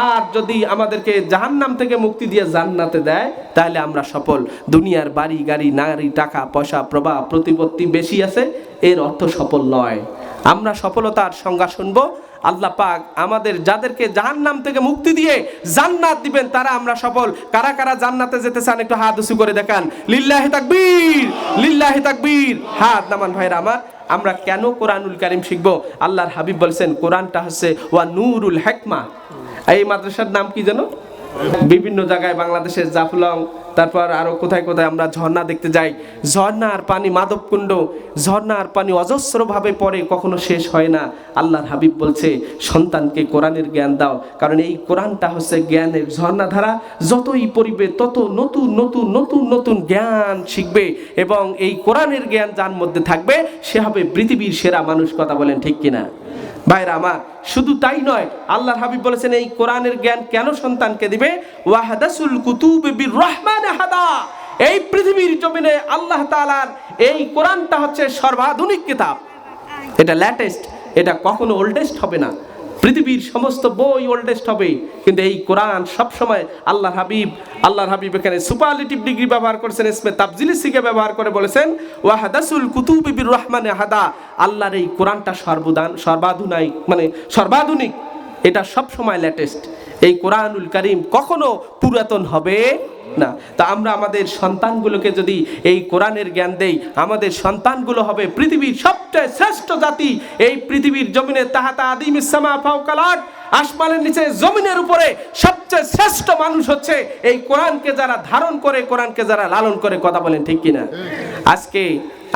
আর যদি আমাদেরকে জাহান্নাম থেকে মুক্তি দিয়ে জান্নাতে দেয় তাহলে আমরা সফল। দুনিয়ার বাড়ি গাড়ি নারী টাকা পয়সা প্রভাব প্রতিপত্তি বেশি আছে, এর অর্থ সফল নয়। আমরা সফলতার সংজ্ঞা শুনবো। আল্লাহ পাক আমাদের যাদেরকে জাহান্নাম থেকে মুক্তি দিয়ে জান্নাত দিবেন তারা আমরা সফল। কারা কারা জান্নাতে যেতে চান একটু হাত উঁচু করে দেখান। লিল্লাহি তাকবীর, লিল্লাহি তাকবীর। হাত নামান ভাইরা আমার। আমরা কেন কোরআনুল কারীম শিখবো? আল্লাহর হাবিব বলছেন কোরআনটা হচ্ছে ওয়া নূরুল হিকমা। এই মাদ্রাসার নাম কি জানো? বিভিন্ন জায়গায় বাংলাদেশের জাফলং, তারপর আরো কোথায় কোথায় আমরা ঝর্ণা দেখতে যাই। ঝর্ণার পানি মাধবকুণ্ড, ঝর্ণার পানি অজস্রভাবে পড়ে, কখনো শেষ হয় না। আল্লাহর হাবিব বলছে সন্তানকে কোরআনের জ্ঞান দাও, কারণ এই কোরআনটা হচ্ছে জ্ঞানের ঝর্ণাধারা। যতই পড়িবে তত নতুন নতুন নতুন নতুন জ্ঞান শিখবে, এবং এই কোরআনের জ্ঞান যার মধ্যে থাকবে সে হবে পৃথিবীর সেরা মানুষ। কথা বলেন ঠিক কিনা ভাইরা আমার? শুধু তাই নয়, আল্লাহর হাবিব বলেছেন এই কোরআনের জ্ঞান কেন সন্তানকে দিবে? ওয়াহাদাসুল কুতুব বির রহমান হাদা। এই পৃথিবীর জমিনে আল্লাহ তাআলার এই কোরআনটা হচ্ছে সর্বাধুনিক কিতাব। এটা লেটেস্ট, এটা কখনো ওল্ডেস্ট হবে না। পৃথিবীর সমস্ত বই ওল্ডেস্ট হবে, কিন্তু এই কোরআন সবসময় আল্লাহর হাবিব এখানে সুপারলেটিভ ডিগ্রি ব্যবহার করেছেন, ইসমে তাফজিলি সিগে ব্যবহার করে বলেছেন ওয়াহাদাসুল কুতুব বির রহমান হাদা। আল্লাহর এই কোরআনটা সর্বাধুনিক, মানে সর্বাধুনিক, এটা সবসময় লেটেস্ট। এই কোরআনুল কারীম কখনো পুরাতন হবে না। তা আমরা আমাদের সন্তানগুলোকে যদি এই কোরআনের জ্ঞান দেই, আমাদের সন্তানগুলো হবে পৃথিবীর সবচেয়ে শ্রেষ্ঠ জাতি। এই পৃথিবীর জমিনে তাহাতা আদিমিস সামা ফাওকাল আরদ, আসমানের নিচে জমিনের উপরে সবচেয়ে শ্রেষ্ঠ মানুষ হচ্ছে এই কোরআনকে যারা ধারণ করে, কোরআনকে যারা লালন করে। কথা বলেন ঠিক কিনা? আজকে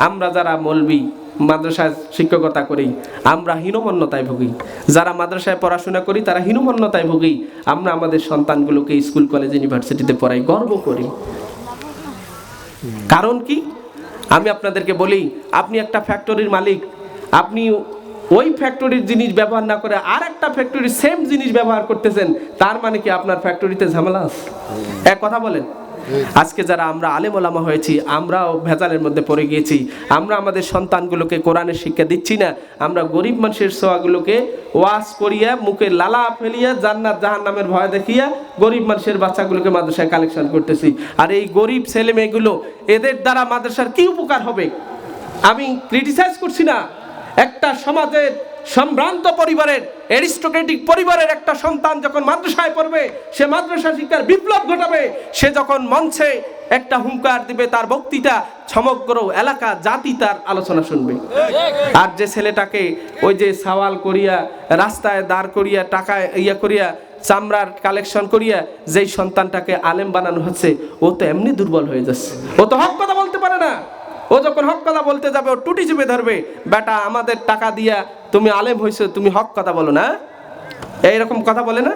আমরা যারা মৌলবি মাদ্রাসায় শিক্ষকতা করি, আমরা হীনমন্যতায় ভুগি। যারা মাদ্রাসায় পড়াশোনা করি তারা হীনমন্যতায় ভুগি। আমরা আমাদের সন্তানগুলোকে স্কুল কলেজ ইউনিভার্সিটিতে পড়াই, গর্ব করি। কারণ কি? আমি আপনাদেরকে বলি, আপনি একটা ফ্যাক্টরির মালিক, আপনি ওই ফ্যাক্টরির জিনিস ব্যবহার না করে আর একটা ফ্যাক্টরির সেম জিনিস ব্যবহার করতেছেন, তার মানে কি আপনার ফ্যাক্টরিতে ঝামেলা আছে? এক কথা বলেন। আজকে যারা আমরা আলেম ওলামা হয়েছি, আমরাও ভেজালের মধ্যে পড়ে গিয়েছি। আমরা আমাদের সন্তানগুলোকে কোরআনের শিক্ষা দিচ্ছি না। আমরা গরিব মানুষের ছোঁয়াগুলোকে ওয়াজ করিয়া, মুখে লালা ফেলিয়া, জান্নাত জাহান্নামের ভয় দেখিয়া গরিব মানুষের বাচ্চাগুলোকে মাদ্রাসায় কালেকশন করতেছি। আর এই গরিব ছেলে মেয়েগুলো, এদের দ্বারা মাদ্রাসার কি উপকার হবে? আমি ক্রিটিসাইজ করছি না। একটা সমাজের সম্ভ্রান্ত পরিবারের, অ্যারিস্টোক্রেটিক পরিবারের একটা সন্তান যখন মাদ্রাসায় পড়বে, সে মাদ্রাসা শিক্ষার বিপ্লব ঘটাবে। সে যখন মঞ্চে একটা হুঙ্কার দিবে, তার বক্তৃতা সমগ্র এলাকা জাতি তার আলোচনা শুনবে। আর যে ছেলেটাকে ওই যে সওয়াল করিয়া, রাস্তায় দাঁড় করিয়া, টাকা ইয়া করিয়া, চামড়ার কালেকশন করিয়া যেই সন্তানটাকে আলেম বানানো হচ্ছে, ও তো এমনি দুর্বল হয়ে যাচ্ছে। ও তো হক কথা বলতে পারে না। ও যখন হক কথা বলতে যাবে, ও টুটি চেপে ধরবে। বেটা, আমাদের টাকা দিয়া তুমি আলেম হইছো, তুমি হক কথা বলো না, এইরকম কথা বলে না?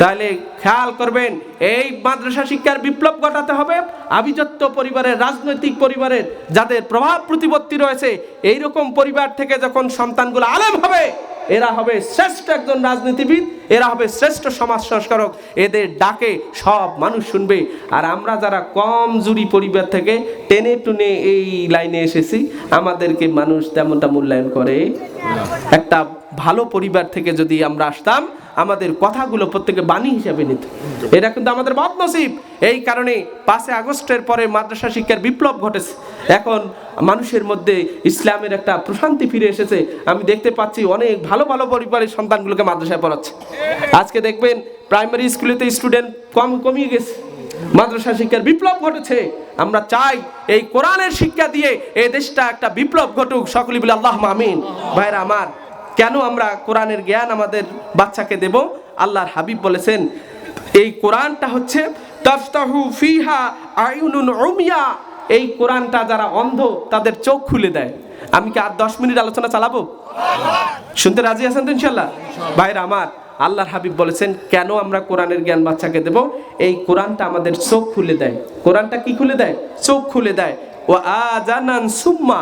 তাহলে খেয়াল করবেন, এই মাদ্রাসা শিক্ষার বিপ্লব ঘটাতে হবে। আভিজাত্য পরিবারের, রাজনৈতিক পরিবারের যাদের প্রভাব প্রতিপত্তি রয়েছে, এইরকম পরিবার থেকে যখন সন্তানগুলো আলেম হবে, এরা হবে শ্রেষ্ঠ একজন রাজনীতিবিদ, এরা হবে শ্রেষ্ঠ সমাজ সংস্কারক। এদের ডাকে সব মানুষ শুনবে। আর আমরা যারা কম জুরি পরিবার থেকে টেনে টুনে এই লাইনে এসেছি, আমাদেরকে মানুষ তেমনটা মূল্যায়ন করে। একটা ভালো পরিবার থেকে যদি আমরা আসতাম, আমাদের কথাগুলো প্রত্যেকে বাণী হিসাবে নিত। এটা কিন্তু আমাদের বদনসিব। এই কারণে 5 আগস্টের পরে মাদ্রাসা শিক্ষার বিপ্লব ঘটেছে। এখন মানুষের মধ্যে ইসলামের একটা প্রশান্তি ফিরে এসেছে। আমি দেখতে পাচ্ছি অনেক ভালো ভালো পরিবারের সন্তানগুলোকে মাদ্রাসায় পড়াচ্ছে। আজকে দেখবেন প্রাইমারি স্কুলেতে স্টুডেন্ট কমিয়ে গেছে। মাদ্রাসা শিক্ষার বিপ্লব ঘটেছে। আমরা চাই এই কোরআনের শিক্ষা দিয়ে এই দেশটা একটা বিপ্লব ঘটুক। সকলে বলে আল্লাহুম্মা আমিন। ভাইরা আমার, কেন আমরা কোরআনের জ্ঞান আমাদের বাচ্চাকে দেব? আল্লাহর হাবিব বলেছেন এই কোরআনটা হচ্ছে তাফতাহু ফিহা আয়ুনুন উমিয়া। এই কোরআনটা যারা অন্ধ তাদের চোখ খুলে দেয়। আমি কি আর 10 মিনিট আলোচনা চালাবো? শুনতে রাজি আছেন তো ইনশাআল্লাহ? ভাইরা আমার, আল্লাহর হাবিব বলেছেন কেন আমরা কোরআনের জ্ঞান বাচ্চাকে দেব? এই কোরআনটা আমাদের চোখ খুলে দেয়। কোরআনটা কি খুলে দেয়? চোখ খুলে দেয়। ও আজানান সুম্মা,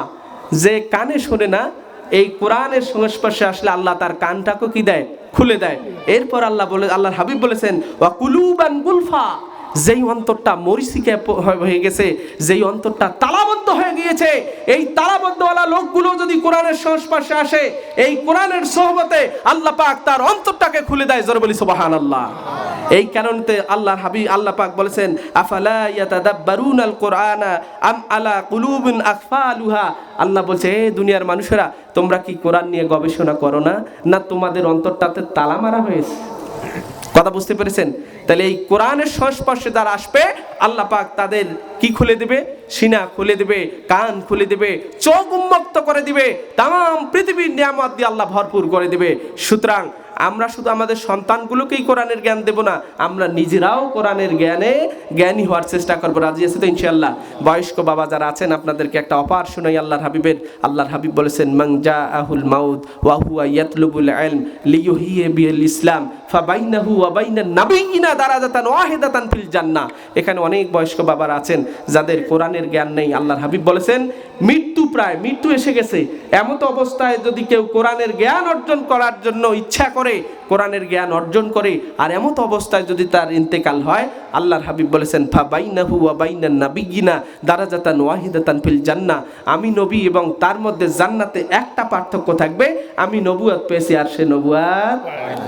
যে কানে শোনে না এই কোরআনের সংস্পর্শে আসলে আল্লাহ তার কানটাকে কি দেয়, খুলে দেয়। এরপর আল্লাহর হাবিব বলেছেন ওয়া কুলুবান গুলফা, যেই অন্তরটা মরিচিকা হয়ে গেছে, যেই অন্তরটা তালাবদ্ধ হয়ে গিয়েছে, এই তালাবদ্ধওয়ালা লোকগুলো যদি কোরআনের সংস্পর্শে আসে, এই কোরআনের সোহবতে আল্লাহ পাক তার অন্তরটাকে খুলে দেয়। জোরে বলি সুবহানাল্লাহ। এই কারণে আল্লাহর হাবিব আল্লাহ পাক বলেছেন আফালা ইয়াতাদাব্বারুনাল কুরআনা আম আলা কুলুবিন আকফালুহা। আল্লাহ বলছে হে দুনিয়ার মানুষেরা, তোমরা কি কোরআন নিয়ে গবেষণা করো না, না তোমাদের অন্তরটাতে তালা মারা হয়েছে? কথা বুঝতে পেরেছেন? তাহলে এই কোরআনের সংস্পর্শে যারা আসবে আল্লাহ পাক তাদের কি খুলে দেবে, সিনা খুলে দেবে, কান খুলে দেবে, চোখ উন্মুক্ত করে দিবে, তাম পৃথিবীর নিয়ামত দিয়ে আল্লাহ ভরপুর করে দিবে। সুতরাং আমরা শুধু আমাদের সন্তানগুলোকেই কোরআনের জ্ঞান দেব না, আমরা নিজেরাও কোরআনের জ্ঞানী হওয়ার চেষ্টা করবো। রাজি আছে তো ইনশাআল্লাহ? বয়স্ক বাবা যারা আছেন আপনাদেরকে একটা অপার শোনাই আল্লাহর হাবিব বলেছেন মান জাআহুল মাউত ওয়া হুয়া ইয়াতলুবুল ইলম লিয়ুহিয়া বিল ইসলাম ফাবাইনাহু ওয়া বাইনান নাবিয়িনা দারাজাতান ওয়াহিদাতান ফিল জান্নাহ। এখানে অনেক বয়স্ক বাবারা আছেন যাদের কোরআনের জ্ঞান নেই। আল্লাহর হাবিব বলেছেন মৃত্যু এসে গেছে, এমত অবস্থায় যদি কেউ কোরআনের জ্ঞান অর্জন করার জন্য ইচ্ছা করে, কোরআনের জ্ঞান অর্জন করে, আর এমত অবস্থায় যদি তার ইন্তেকাল হয়, আল্লাহর হাবিব বলেছেন ফাবাইনাহু ওয়া বাইনান নাবিয়িনা দারাজাতান ওয়াহিদাতান ফিল জান্নাহ। আমি নবী এবং তার মধ্যে জান্নাতে একটা পার্থক্য থাকবে, আমি নবুয়ত পেয়েছি আর সে নবুয়ত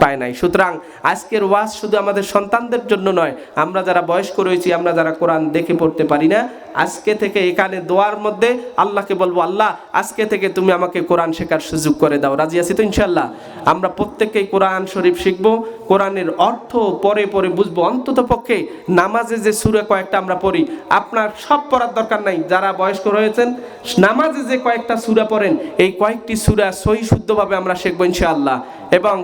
পায় নাই। সুতরাং আজকের ওয়াজ শুধু আমাদের সন্তানদের জন্য নয়, আমরা যারা বয়স্ক রয়েছি, আমরা যারা কোরআন দেখে পড়তে পারি না, আজকে থেকে এখানে দোয়ার মধ্যে আল্লাহকে বলবো আল্লাহ আজকে থেকে তুমি আমাকে কোরআন শেখার সুযোগ করে দাও। রাজি আছি তো ইনশাআল্লাহ? আমরা প্রত্যেককেই কোরআন শরীফ শিখবো, কোরআনের অর্থ পরে পরে বুঝবো। অন্তত পক্ষে নামাজে যে সূরা কয়েকটা আমরা পড়ি, আপনার সব পড়ার দরকার নাই, যারা বয়স্ক রয়েছেন নামাজে যে কয়েকটা সূরা পড়েন, এই কয়েকটি সূরা সহি শুদ্ধভাবে আমরা শিখবো ইনশাআল্লাহ। এবং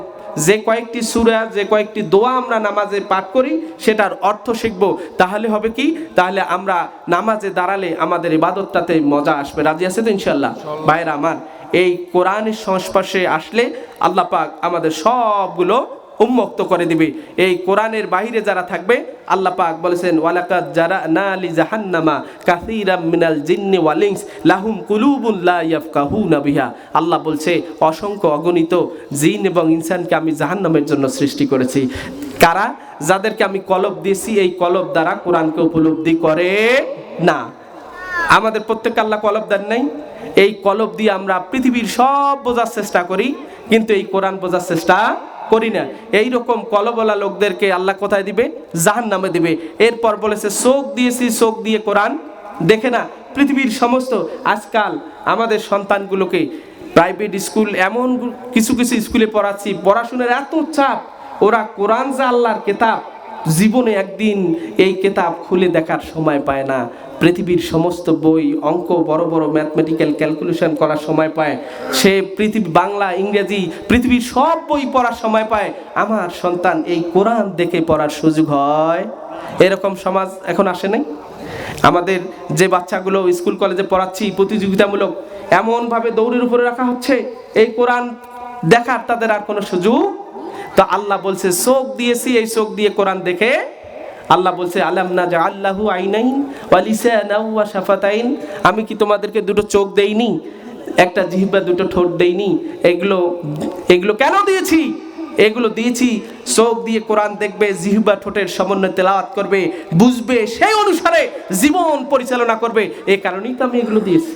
যে কয়েকটি সূরা, যে কয়েকটি দোয়া আমরা নামাজে পাঠ করি, সেটার অর্থ শিখব। তাহলে হবে কি, তাহলে আমরা নামাজে দাঁড়ালে আমাদের ইবাদতটাতে মজা আসবে। রাজি আছে তো ইনশাআল্লাহ? ভাইরা আমার, এই কোরআনের সংস্পর্শে আসলে আল্লাহ পাক আমাদের সবগুলো উন্মুক্ত করে দিবে। এই কোরআনের বাইরে যারা থাকবে, আল্লাহ পাক বলেছেন ওয়ালাকাদ জারানা লি জাহান্নামা কাসীরাম মিনাল জিন্নি ওয়াল ইনস লাহুম কুলুবুন লা ইয়াফকাহুনা বিহা। আল্লাহ বলছে অসংখ্য অগণিত জিন এবং ইনসানকে আমি জাহান্নামের জন্য সৃষ্টি করেছি। কারা? যাদেরকে আমি কলব দিয়েছি, এই কলব দ্বারা কোরআনকে উপলব্ধি করে না। আমাদের প্রত্যেককে আল্লাহ কলব দেন নাই? এই কলব দিয়ে আমরা পৃথিবীর সব বোঝার চেষ্টা করি, কিন্তু এই কোরআন বোঝার চেষ্টা করি না। এইরকম কলবলা লোকদেরকে আল্লাহ কোথায় দিবে? জাহান্নামে দিবে। এরপর বলেছে চোখ দিয়েছি, চোখ দিয়ে কোরআন দেখে না। পৃথিবীর সমস্ত আজকাল আমাদের সন্তানগুলোকে প্রাইভেট স্কুল, এমন কিছু কিছু স্কুলে পড়াচ্ছি, পড়াশোনার এত চাপ, ওরা কোরআন যে আল্লাহর কিতাব, জীবনে একদিন এই কিতাব খুলে দেখার সময় পায় না। পৃথিবীর সমস্ত বই, অঙ্ক, বড় বড় ম্যাথমেটিক্যাল ক্যালকুলেশন করার সময় পায় সে। বাংলা, ইংরেজি, পৃথিবীর সব বই পড়ার সময় পায়। আমার সন্তান এই কোরআন দেখে পড়ার সুযোগ হয়? এরকম সমাজ এখন আসে নাই? আমাদের যে বাচ্চাগুলো স্কুল কলেজে পড়াচ্ছি প্রতিযোগিতামূলক, এমনভাবে দৌড়ের উপরে রাখা হচ্ছে, এই কোরআন দেখার তাদের আর কোনো সুযোগ। তো আল্লাহ বলছে চোখ দিয়েছি, এই চোখ দিয়ে কোরআন দেখে। আল্লাহ বলছে আলাম নাজআল্লাহু আইনাইন ওয়া লিসানাও ওয়া শাফাতাইন। আমি কি তোমাদেরকে দুটো চোখ দেইনি, একটা জিহ্বা, দুটো ঠোঁট দেইনি? এগুলো কেন দিয়েছি? এগুলো দিয়েছি চোখ দিয়ে কোরআন দেখবে, জিহ্বা ঠোঁটের সমন্বয়ে তেলাওয়াত করবে, বুঝবে, সেই অনুসারে জীবন পরিচালনা করবে। এই কারণেই তো আমি এগুলো দিয়েছি।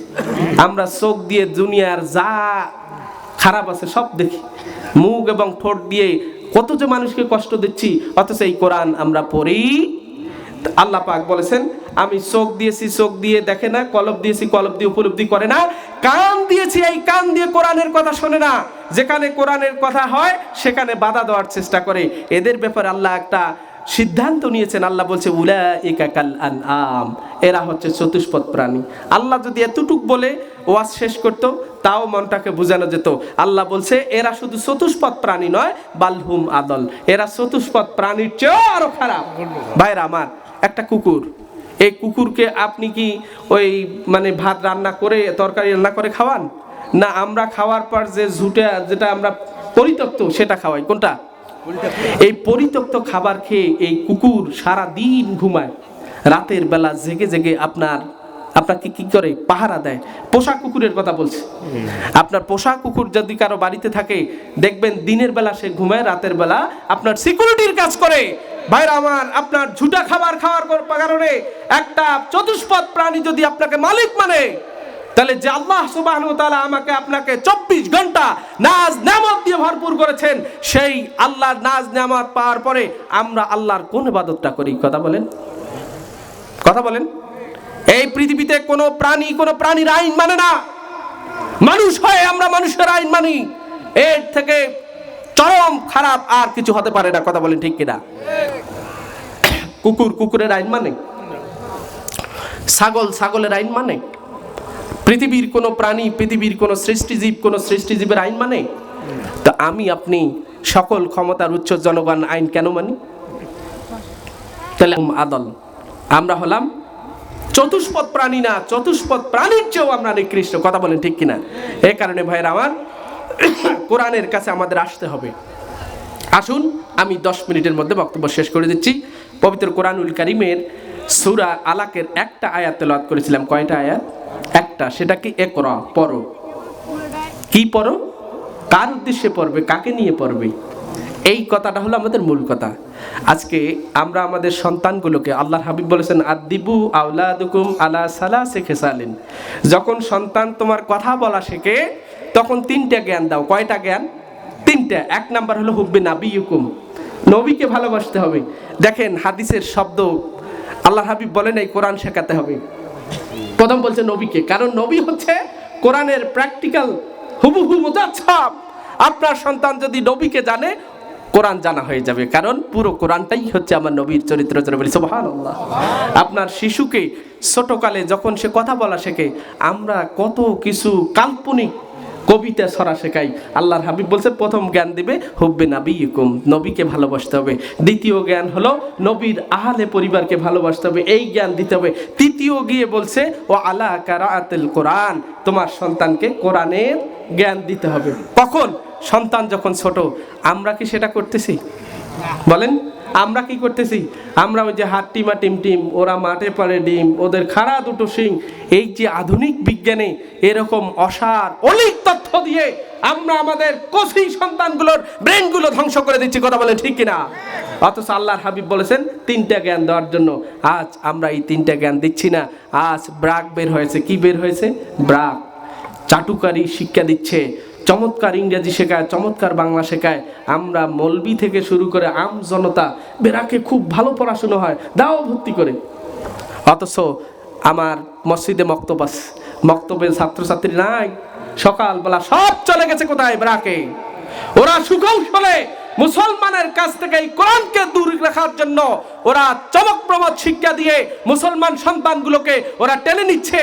আমরা চোখ দিয়ে দুনিয়ার যা খারাপ আছে সব দেখি, মুখ এবং ঠোঁট দিয়ে কত যে মানুষকে কষ্ট দিচ্ছি, অথচ এই কোরআন আমরা পড়ি। আল্লাহ পাক বলেছেন আমি চোখ দিয়েছি, চোখ দিয়ে দেখে না, কলব দিয়েছি, কলব দিয়ে উপলব্ধি করে না, কান দিয়েছি, এই কান দিয়ে কোরআনের কথা শোনে না। যেখানে কোরআনের কথা হয় সেখানে বাধা দেওয়ার চেষ্টা করে। এদের ব্যাপারে আল্লাহ একটা সিদ্ধান্ত নিয়েছেন। আল্লাহ বলছে উলাইকা কাল আনআম, এরা হচ্ছে চতুষ্পদ প্রাণী। আল্লাহ যদি এতটুক বলে ওয়াজ শেষ করতো, তাও মনটাকে বোঝানো যেত। আল্লাহ বলছে এরা শুধু চতুষ্পদ প্রাণী নয়, বালহুম আদল, এরা চতুষ্পদ প্রাণীর চেয়েও আরো খারাপ। ভাইরা আমার, একটা কুকুর, এই কুকুরকে আপনি কি ওই ভাত রান্না করে, তরকারি রান্না করে খাওয়ান? না, আমরা খাওয়ার পর যে যেটা আমরা পরিত্যক্ত সেটা খাওয়াই। কোনটা? এই পরিত্যক্ত খাবার খেয়ে এই কুকুর সারা দিন ঘুমায়, রাতের বেলা জেগে জেগে আপনার আপনাকে কি করে পাহারা দেয়। পোষা কুকুরের কথা বলছি। আপনার পোষা কুকুর যদি কারো বাড়িতে থাকে, দেখবেন দিনের বেলা সে ঘুমায়, রাতের বেলা আপনার সিকিউরিটির কাজ করে। ভাইরা আমার, আপনার ঝুটা খাবার খাওয়ার কারণে একটা চতুষ্পদ প্রাণী যদি আপনাকে মালিক মানে, তাহলে যে আল্লাহ সুবহানাহু ওয়া তাআলা আমাকে আপনাকে 24 ঘন্টা নাজ নেয়ামত দিয়ে ভরপুর করেছেন, সেই আল্লাহর নাজ নেয়ামত পাওয়ার পরে আমরা আল্লাহর কোন ইবাদতটা করি? কথা বলেন, কথা বলেন। এই পৃথিবীতে কোনো প্রাণীর আইন মানে না। মানুষ হয়ে আমরা মানুষের আইন মানি। এর থেকে চরম খারাপ আর কিছু হতে পারে না। কথা বলেন ঠিক কিনা? কুকুরের আইন মানে, ছাগলের আইন মানে, পৃথিবীর কোনো প্রাণী, পৃথিবীর কোনো সৃষ্টিজীবের আইন মানে। তো আমি আপনি সকল ক্ষমতার উচ্চ জনগণ আইন কেন মানি? তাহলে আদল, আমরা হলাম চতুষ্পদ প্রাণী না, চতুষ্পদ প্রাণীর চেয়েও আমরা নিকৃষ্ট। কথা বলেন ঠিক কিনা? এই কারণে ভাইয়ের আমার, কোরআনের কাছে আমাদের আসতে হবে। আসুন, আমি 10 মিনিটের মধ্যে বক্তব্য শেষ করে দিচ্ছি। পবিত্র কোরআনুল কারীমের সূরা আলাকের একটা আয়াত তেলাওয়াত করেছিলাম। কয়টা আয়াত? একটা। সেটা কি? ইকরা, পড়ো। কি পড়ো? কার উদ্দেশ্যে পড়বে? কাকে নিয়ে পড়বে? এই কথাটা হলো আমাদের মূল কথা। আজকে আমরা আমাদের সন্তানগুলোকে, আল্লাহর হাবিব বলেছেন, আদিবু আওলাদুকুম আলা সালাসি খিসালিন। যখন সন্তান তোমার কথা বলা শেখে, তখন 3টা জ্ঞান দাও। কয়টা জ্ঞান? 3টা। 1 নাম্বার হলো হুব্বি নাবিয়ুকুম, নবীকে ভালোবাসতে হবে। দেখেন হাদিসের শব্দ, আল্লাহর হাবিব বলেন এই কোরআন শেখাতে হবে। প্রথম বলছে নবীকে, কারণ নবী হচ্ছে কোরআনের প্র্যাকটিক্যাল হুবহু মুজাচ্ছাব। আপনার সন্তান যদি নবীকে জানে, কোরআন জানা হয়ে যাবে, কারণ পুরো কোরআনটাই হচ্ছে আমার নবীর চরিত্র। সুবহানাল্লাহ। আপনার শিশুকে ছোটকালে যখন সে কথা বলা শেখে, আমরা কত কিছু কাল্পনিক কবিতা ছড়া শেখাই। আল্লাহর হাবিব বলছে প্রথম জ্ঞান দিবে হুব্বে নাবিয়ুকুম, নবীকে ভালোবাসতে হবে। দ্বিতীয় জ্ঞান হলো নবীর আহলে পরিবারকে ভালোবাসতে হবে, এই জ্ঞান দিতে হবে। তৃতীয় গিয়ে বলছে ও আলা কারাআতিল কোরআন, তোমার সন্তানকে কোরআনের জ্ঞান দিতে হবে। কখন? সন্তান যখন ছোট। আমরা কি সেটা করতেছি? বলেন, আমরা কি করতেছি? আমরা ওই যে হাত টিমা টিম, ওরা মাঠে পারে ডিম, ওদের খাড়া দুটো শিং, এই যে আধুনিক বিজ্ঞানে এরকম অসার অলিক তথ্য দিয়ে আমরা আমাদের কচি সন্তানগুলোর ব্রেনগুলো ধ্বংস করে দিচ্ছি। কথা বলেন ঠিক কিনা? অথচ আল্লাহর হাবিব বলেছেন 3টা জ্ঞান দেওয়ার জন্য। আজ আমরা এই 3টা জ্ঞান দিচ্ছি না। আজ ব্রাক বের হয়েছে। কি বের হয়েছে? ব্রাক। চাটুকারি শিক্ষা দিচ্ছে, চমৎকার ইংরেজি শেখায়, চমৎকার বাংলা শেখায়। আমরা মৌলবি থেকে শুরু করে আম জনতা, বেরাকে খুব ভালো পড়াশুনো হয়, দাও ভর্তি করে। অথচ আমার মসজিদে মক্তবে ছাত্রছাত্রী নাই। সকালবেলা সব চলে গেছে কোথায়? ব্রাকে। ওরা সুকৌশলে মুসলমানের কাছ থেকে এই কোরআনকে দূর রাখার জন্য ওরা চমকপ্রদ শিক্ষা দিয়ে মুসলমান সন্তানগুলোকে ওরা টেনে নিচ্ছে।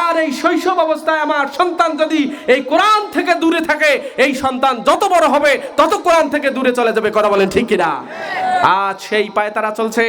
আর এই শৈশব অবস্থায় আমার সন্তান যদি এই কোরআন থেকে দূরে থাকে, এই সন্তান যত বড় হবে তত কোরআন থেকে দূরে চলে যাবে। কথা বলেন ঠিক কিনা? আজ সেই পায়ে তারা চলছে।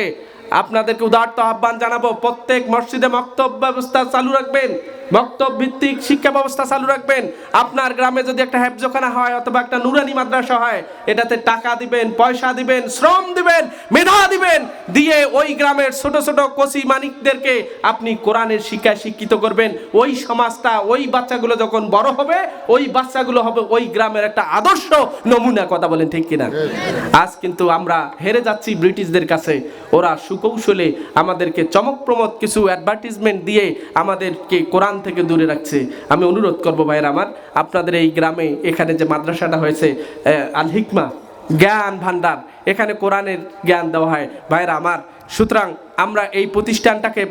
আপনাদেরকে উদারত আহ্বান জানাবো, প্রত্যেক মসজিদে মক্তব ব্যবস্থা চালু রাখবেন, মক্তব ভিত্তিক শিক্ষা ব্যবস্থা চালু রাখবেন। আপনার গ্রামে যদি একটা হেফজখানা হয় অথবা একটা নুরানি মাদ্রাসা হয়, এটাতে টাকা দিবেন, পয়সা দিবেন, শ্রম দিবেন, মেধা দিবেন, দিয়ে ওই গ্রামের ছোট ছোট কচি মানিকদেরকে আপনি কোরআনের শিক্ষায় শিক্ষিত করবেন। ওই সমাজটা, ওই বাচ্চাগুলো যখন বড় হবে, ওই বাচ্চাগুলো হবে ওই গ্রামের একটা আদর্শ নমুনা। কথা বলেন ঠিক কিনা? আজ কিন্তু আমরা হেরে যাচ্ছি ব্রিটিশদের কাছে। ওরা সুকৌশলে আমাদেরকে চমকপ্রমোদ কিছু অ্যাডভার্টিজমেন্ট দিয়ে আমাদেরকে কোরআন থেকে দূরে রাখছে। আমি অনুরোধ করবো ভাইয়ের আমার, আপনাদের এই গ্রামে এখানে যে মাদ্রাসাটা হয়েছে আল হিকমা জ্ঞান ভান্ডার, এখানে কোরআনের জ্ঞান দেওয়া হয় ভাইয়েরা আমার। সুতরাং আমরা এই প্রতিষ্ঠানটাকে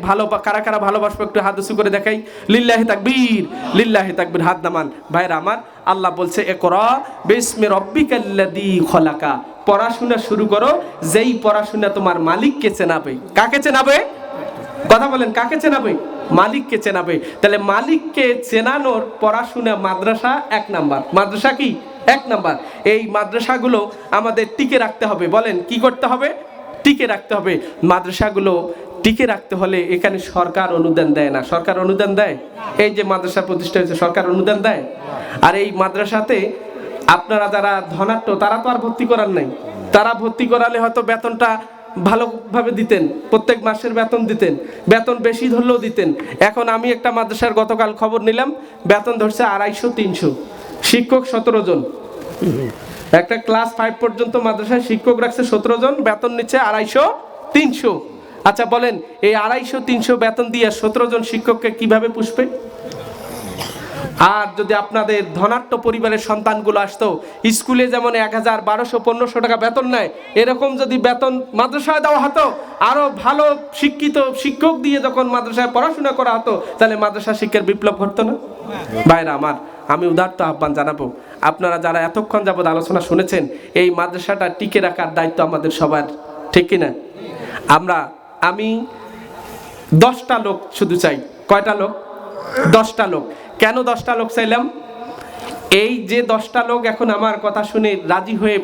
কারা কারা ভালোবাসবো একটু হাত উঁচু করে দেখাই। লিল্লাহি তাকবীর, লিল্লাহি তাকবীর, হাত নামান। ভাইয়েরা আমার, আল্লাহ বলছে ইকরা বিসমি রাব্বিকাল্লাযী খলাকা, পড়াশোনা শুরু করো যেই পড়াশোনা তোমার মালিককে চেনাবে। কাকে চেনাবে? কথা বলেন, কাকে চেনাবে? মালিককে চেনাবে। তাহলে মালিককে চেনানোর পড়াশোনা মাদ্রাসা 1 নাম্বার। মাদ্রাসা কি? 1 নাম্বার। এই মাদ্রাসাগুলো আমাদের টিকে রাখতে হবে। বলেন কি করতে হবে? টিকে রাখতে হবে। মাদ্রাসাগুলো টিকে রাখতে হলে এখানে সরকার অনুদান দেয় না। সরকার অনুদান দেয়? এই যে মাদ্রাসা প্রতিষ্ঠা হয়েছে, সরকার অনুদান দেয়? আর এই মাদ্রাসাতে আপনারা যারা ধনাঢ্য তারা তো আর ভর্তি করার নাই। তারা ভর্তি করালে হয়তো বেতনটা ভালোভাবে দিতেন, প্রত্যেক মাসের বেতন দিতেন, বেতন বেশি ধরলেও দিতেন। এখন আমি একটা মাদ্রাসার গতকাল খবর নিলাম, বেতন ধরছে 250-300, শিক্ষক 17 জন। একটা ক্লাস 5 পর্যন্ত মাদ্রাসায় শিক্ষক রাখছে 17 জন, বেতন নিচ্ছে 250-300। আচ্ছা বলেন, এই 250-300 বেতন দিয়ে 17 জন শিক্ষককে কিভাবে পুষবে? আর যদি আপনাদের ধনাঢ্য পরিবারের সন্তানগুলো আসতো, স্কুলে যেমন 1000, 1200, 1500 টাকা বেতন নেয়, এরকম যদি বেতন মাদ্রাসায় দেওয়া হতো, আরো ভালো শিক্ষিত শিক্ষক দিয়ে যখন মাদ্রাসায় পড়াশোনা করা হতো, তাহলে মাদ্রাসা শিক্ষার বিপ্লব ঘটতো না? ভাইরা আমার, আমি উদাত্ত আহ্বান জানাবো, আপনারা যারা এতক্ষণ যাবত আলোচনা শুনেছেন, এই মাদ্রাসাটা টিকে রাখার দায়িত্ব আমাদের সবার, ঠিক কিনা? আমি 10টা লোক শুধু চাই। কয়টা লোক? 10টা লোক। কেন 10টা লোক চাইলাম? এই যে 10টা লোক এখন আমার কথা শুনে রাজি হয়ে